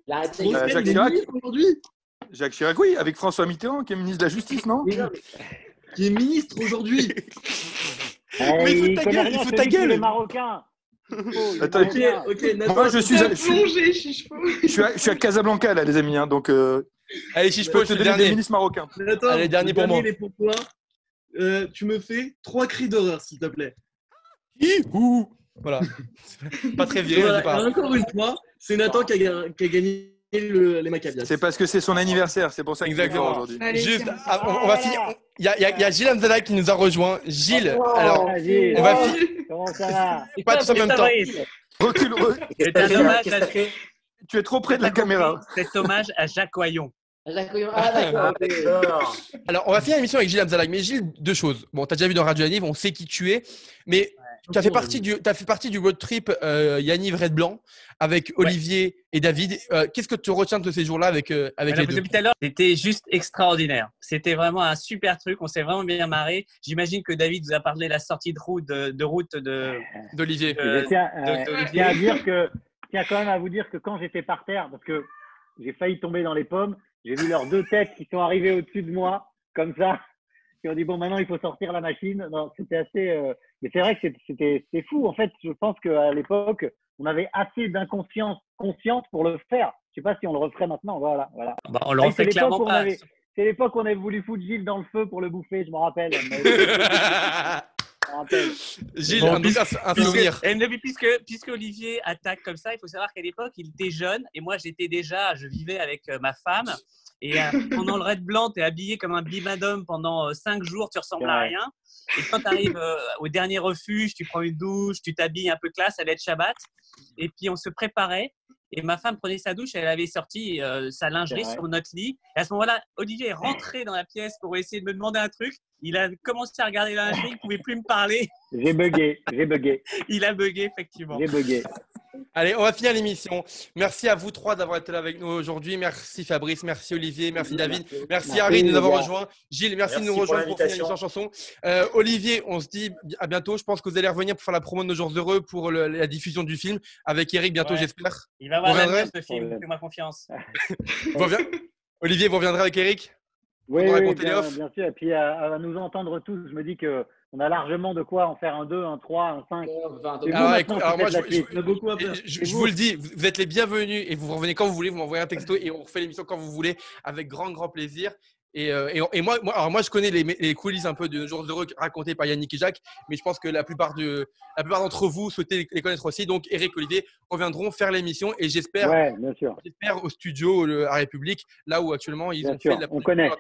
Il a arrêté. Jacques Il est Chirac ministre aujourd'hui. Jacques Chirac, oui, avec François Mitterrand, qui est ministre de la Justice, non? Qui est ministre aujourd'hui. Mais il faut ta gueule, il faut ta gueule. Les Marocains. Attends, Ok, Nathan. moi, je suis Je à Casablanca, là, les amis. Hein, donc, allez, Chichpo, je te le donne des dernier. ministres marocains. Nathan, Allez, dernier pour moi. il est pour toi. Tu me fais 3 cris d'horreur, s'il te plaît. Voilà. Pas très viril, Voilà, c'est pas. et encore une fois, c'est Nathan qui a gagné les Maccabias. C'est parce que c'est son anniversaire, c'est pour ça qu'il est Exactement. fort aujourd'hui. Allez, Juste, tiens. on va finir. Il y a Gilles Hamzala qui nous a rejoint. Gilles, alors, Gilles. on va finir. Comment ça va? Pas tous en même temps. Recule. C'est un hommage à Tu es trop près de la caméra. cet hommage à Jacques Oyon. Ah, d'accord. Alors, on va finir l'émission avec Gilles Hamzala. Mais Gilles, deux choses. Bon, tu as déjà vu dans Radio Yaniv, on sait qui tu es. Mais tu as fait partie du road trip Yaniv Red Blanc avec Olivier et David. Qu'est-ce que tu retiens de ces jours-là avec les deux? Depuis tout à l'heure, c'était juste extraordinaire. C'était vraiment un super truc. On s'est vraiment bien marré. J'imagine que David vous a parlé de la sortie de route d'Olivier. Je tiens quand même à vous dire que quand j'étais par terre, parce que j'ai failli tomber dans les pommes, j'ai vu leurs deux têtes qui sont arrivées au-dessus de moi, comme ça, qui ont dit bon, maintenant il faut sortir la machine. Non, c'était assez. Mais c'est vrai que c'était fou. En fait, je pense qu'à l'époque, on avait assez d'inconscience consciente pour le faire. Je sais pas si on le referait maintenant. Voilà. Bah, on le refait clairement pas. C'est l'époque où on avait voulu foutre Gilles dans le feu pour le bouffer, je me rappelle. Gilles, Bon, un souvenir. Puisque Olivier attaque comme ça, il faut savoir qu'à l'époque, il était jeune et moi, je vivais avec ma femme. Et pendant le Red Blanc, tu es habillé comme un bimadome pendant 5 jours, tu ressembles à rien. Et quand tu arrives au dernier refuge, tu prends une douche, tu t'habilles un peu classe, ça allait être Shabbat. Et puis on se préparait. Et ma femme prenait sa douche, elle avait sorti sa lingerie sur notre lit. Et à ce moment-là, Olivier est rentré dans la pièce pour essayer de me demander un truc. Il a commencé à regarder la lingerie, il ne pouvait plus me parler. J'ai bugué. Il a bugué, effectivement. J'ai bugué. Allez, on va finir l'émission. Merci à vous trois d'avoir été là avec nous aujourd'hui. Merci Fabrice, merci Olivier, merci David, merci Harry de nous avoir rejoints. Gilles, merci de nous rejoindre pour finir l'émission en chanson. Olivier, on se dit à bientôt. Je pense que vous allez revenir pour faire la promo de Nos Jours Heureux pour la diffusion du film avec Eric bientôt, j'espère. Il va voir l'avenir ce film, fais-moi confiance. Olivier, vous reviendrez avec Eric? Oui, bien sûr. Et puis à nous entendre tous, je me dis qu'on a largement de quoi en faire un 2, un 3, un 5. Alors moi, je vous le dis, vous êtes les bienvenus et vous revenez quand vous voulez, vous m'envoyez un texto et on refait l'émission quand vous voulez avec grand plaisir. Et moi, je connais les coulisses un peu de Jours Heureux racontés par Yannick et Jacques, mais je pense que la plupart d'entre vous souhaitez les connaître aussi. Donc, Eric, Olivier reviendront faire l'émission et j'espère au studio à République, là où actuellement ils ont fait de la on connaît.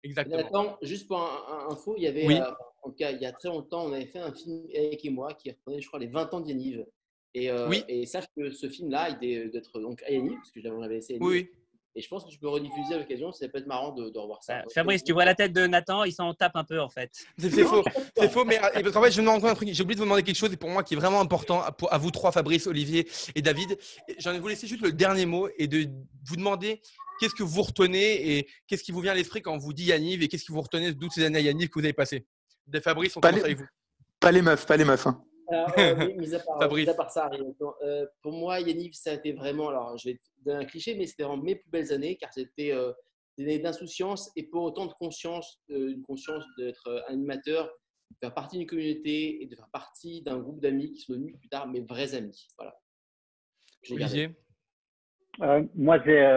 Exactement. Attends, juste pour info, il y avait, en tout cas, il y a très longtemps, on avait fait un film, Eric et moi, qui reprenait, je crois, les 20 ans d'Yaniv. Et sache que ce film-là, il doit être donc à Yaniv, parce que j'avais essayé. Oui. Et je pense que tu peux rediffuser à l'occasion, ça peut être marrant de revoir ça. Fabrice, tu vois la tête de Nathan, il s'en tape un peu en fait. C'est faux, mais parce qu'en fait, je me rends compte d'un truc. J'ai oublié de vous demander quelque chose et pour moi qui est vraiment important à vous trois, Fabrice, Olivier et David. J'en ai vous laisser juste le dernier mot et de vous demander qu'est-ce que vous retenez et qu'est-ce qui vous vient à l'esprit quand on vous dit Yaniv et qu'est-ce que vous retenez de toutes ces années à Yaniv que vous avez passées. Fabrice, on commence avec vous. Pas les meufs. Hein. Mis à part ça, pour moi, Yaniv, ça a été vraiment, alors je vais donner un cliché, mais c'était vraiment mes plus belles années, car c'était des années d'insouciance et pour autant de conscience, une conscience d'être animateur, de faire partie d'une communauté et de faire partie d'un groupe d'amis qui sont devenus plus tard mes vrais amis. Voilà. Olivier, moi, c'est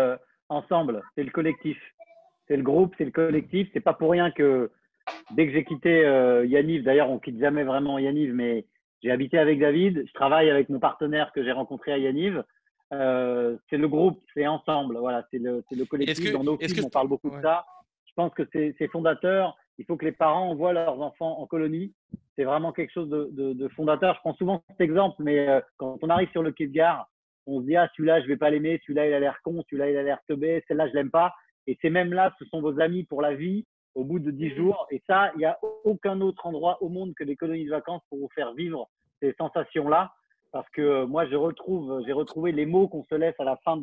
ensemble, c'est le collectif. C'est le groupe, c'est le collectif. C'est pas pour rien que dès que j'ai quitté Yaniv, d'ailleurs, on quitte jamais vraiment Yaniv, mais j'ai habité avec David, je travaille avec mon partenaire que j'ai rencontré à Yaniv. C'est le groupe, c'est ensemble, voilà, c'est le collectif. Dans nos films, on parle beaucoup de ça. Je pense que c'est fondateur. Il faut que les parents envoient leurs enfants en colonie. C'est vraiment quelque chose de fondateur. Je prends souvent cet exemple, mais quand on arrive sur le quai de gare, on se dit, ah, celui-là, je vais pas l'aimer, celui-là, il a l'air con, celui-là, il a l'air teubé, celle-là, je l'aime pas. Et ces mêmes-là, ce sont vos amis pour la vie au bout de 10 jours. Et ça, il n'y a aucun autre endroit au monde que les colonies de vacances pour vous faire vivre ces sensations-là. Parce que moi, j'ai retrouvé les mots qu'on se laisse à la fin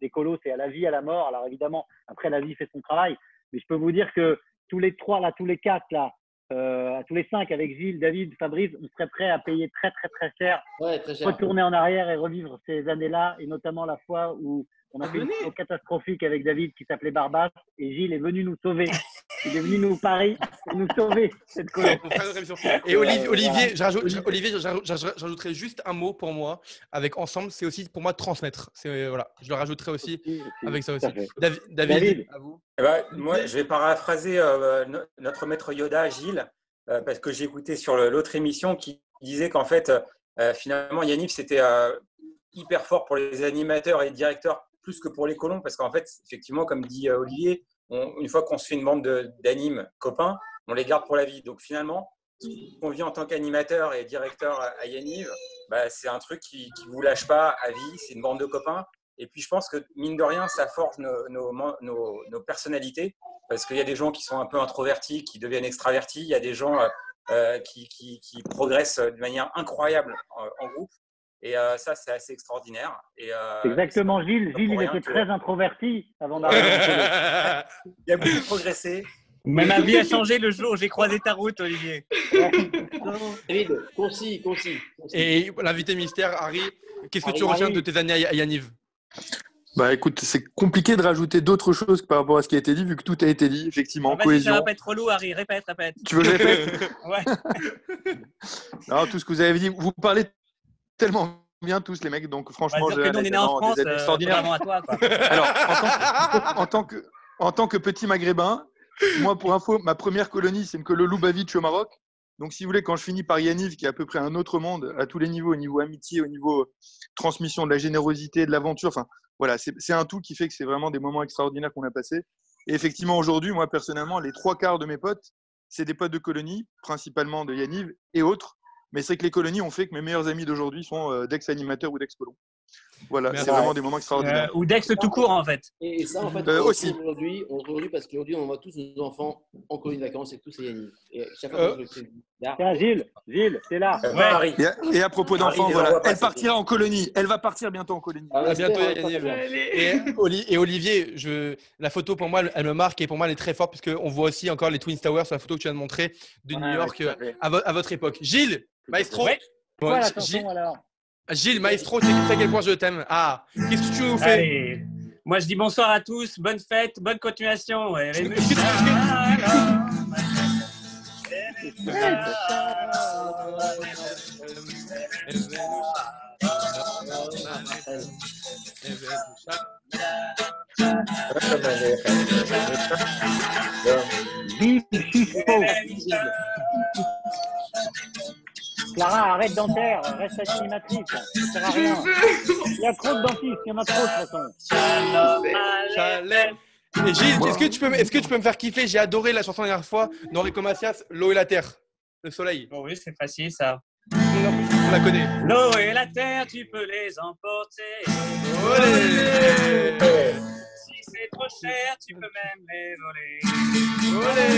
des colos, c'est à la vie, à la mort. Alors évidemment, après, la vie fait son travail. Mais je peux vous dire que tous les 3, là, tous les 4, là, tous les 5 avec Gilles, David, Fabrice, on serait prêt à payer très, très, très cher. Ouais, très cher. Retourner en arrière et revivre ces années-là, et notamment la fois où on a fait une chose catastrophique avec David qui s'appelait Barbas, et Gilles est venu nous sauver. Il est venu nous Paris pour nous sauver cette colo. Et Olivier, j'ajouterais juste un mot pour moi avec ensemble, c'est aussi pour moi transmettre. Voilà, je le rajouterai aussi avec ça aussi. David, à vous. Moi, je vais paraphraser notre maître Yoda, Gilles, parce que j'ai écouté sur l'autre émission qui disait qu'en fait, finalement, Yaniv, c'était hyper fort pour les animateurs et les directeurs plus que pour les colons, parce qu'en fait, effectivement, comme dit Olivier, une fois qu'on se fait une bande d'animes copains, on les garde pour la vie. Donc finalement, ce qu'on vit en tant qu'animateur et directeur à Yaniv, c'est un truc qui ne vous lâche pas à vie, c'est une bande de copains. Et puis je pense que mine de rien, ça forge nos personnalités, parce qu'il y a des gens qui sont un peu introvertis, qui deviennent extravertis, il y a des gens qui progressent de manière incroyable en groupe. Et ça, c'est assez extraordinaire. Exactement, Gilles. Gilles, il était très introverti avant d'arriver en colo. Il a beaucoup progressé. Mais ma vie a changé le jour où j'ai croisé ta route, Olivier. David, concis. Et l'invité mystère, Harry, qu'est-ce que tu retiens de tes années à Yaniv? Écoute, c'est compliqué de rajouter d'autres choses par rapport à ce qui a été dit, vu que tout a été dit, effectivement. Cohésion. Ça va pas être relou, Harry. Répète. Tu veux que je répète? Ouais. Non, tout ce que vous avez dit, vous parlez tellement bien tous les mecs, donc franchement, nous, on est né en France, vraiment à toi, quoi. Alors, en tant que petit maghrébin, moi, pour info, ma première colonie, c'est une colo Lubavitch au Maroc. Donc, si vous voulez, quand je finis par Yaniv, qui est à peu près un autre monde, à tous les niveaux, au niveau amitié, au niveau transmission, de la générosité, de l'aventure, enfin, voilà, c'est un tout qui fait que c'est vraiment des moments extraordinaires qu'on a passés. Et effectivement, aujourd'hui, moi, personnellement, les 3/4 de mes potes, c'est des potes de colonie, principalement de Yaniv et autres. Mais c'est que les colonies ont fait que mes meilleurs amis d'aujourd'hui sont d'ex-animateurs ou d'ex-colons. Voilà, c'est vraiment des moments extraordinaires. Ou d'ex tout court, en fait. Et ça, en fait, aussi. Aujourd'hui, parce qu'aujourd'hui, on voit tous nos enfants en colonie de vacances et tous c'est Yannick. Et chaque fois que je Tiens, Gilles, c'est là. Harry. Et à propos d'enfants, voilà, elle partira en colonie. Elle va partir bientôt en colonie. À bientôt, Yanniv. Et Olivier, la photo, pour moi, elle me marque et pour moi, elle est très forte parce qu'on voit aussi encore les Twin Towers sur la photo que tu viens de montrer de New York à votre époque. Gilles, maestro. Voilà, attention, alors. Gilles, maestro, tu sais à quel point je t'aime. Ah, qu'est-ce que tu nous fais? Allez. Moi, je dis bonsoir à tous, bonne fête, bonne continuation. Clara, arrête dentaire, reste animatrice, ça sert à rien. Il y a trop de dentistes, il y en a trop de toute façon. Chalet. Et Gilles, est-ce que tu peux me faire kiffer? J'ai adoré la chanson la dernière fois d'Enrico Macias, L'eau et la terre, le soleil. Oh oui, c'est facile ça. On la connaît. L'eau et la terre, tu peux les emporter. Olé. Si c'est trop cher, tu peux même les voler. Olé.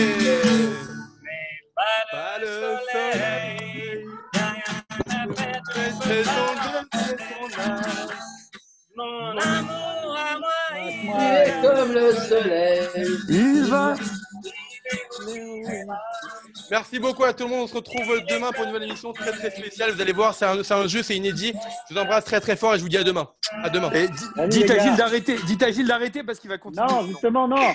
Mais pas le soleil. Mon amour à moi, il est comme le soleil. Il va. Merci beaucoup à tout le monde. On se retrouve demain pour une nouvelle émission très très spéciale. Vous allez voir, c'est un jeu, c'est inédit. Je vous embrasse très très fort et je vous dis à demain. À demain. Dites à Gilles d'arrêter. Dites à Gilles d'arrêter parce qu'il va continuer. Non, justement, non.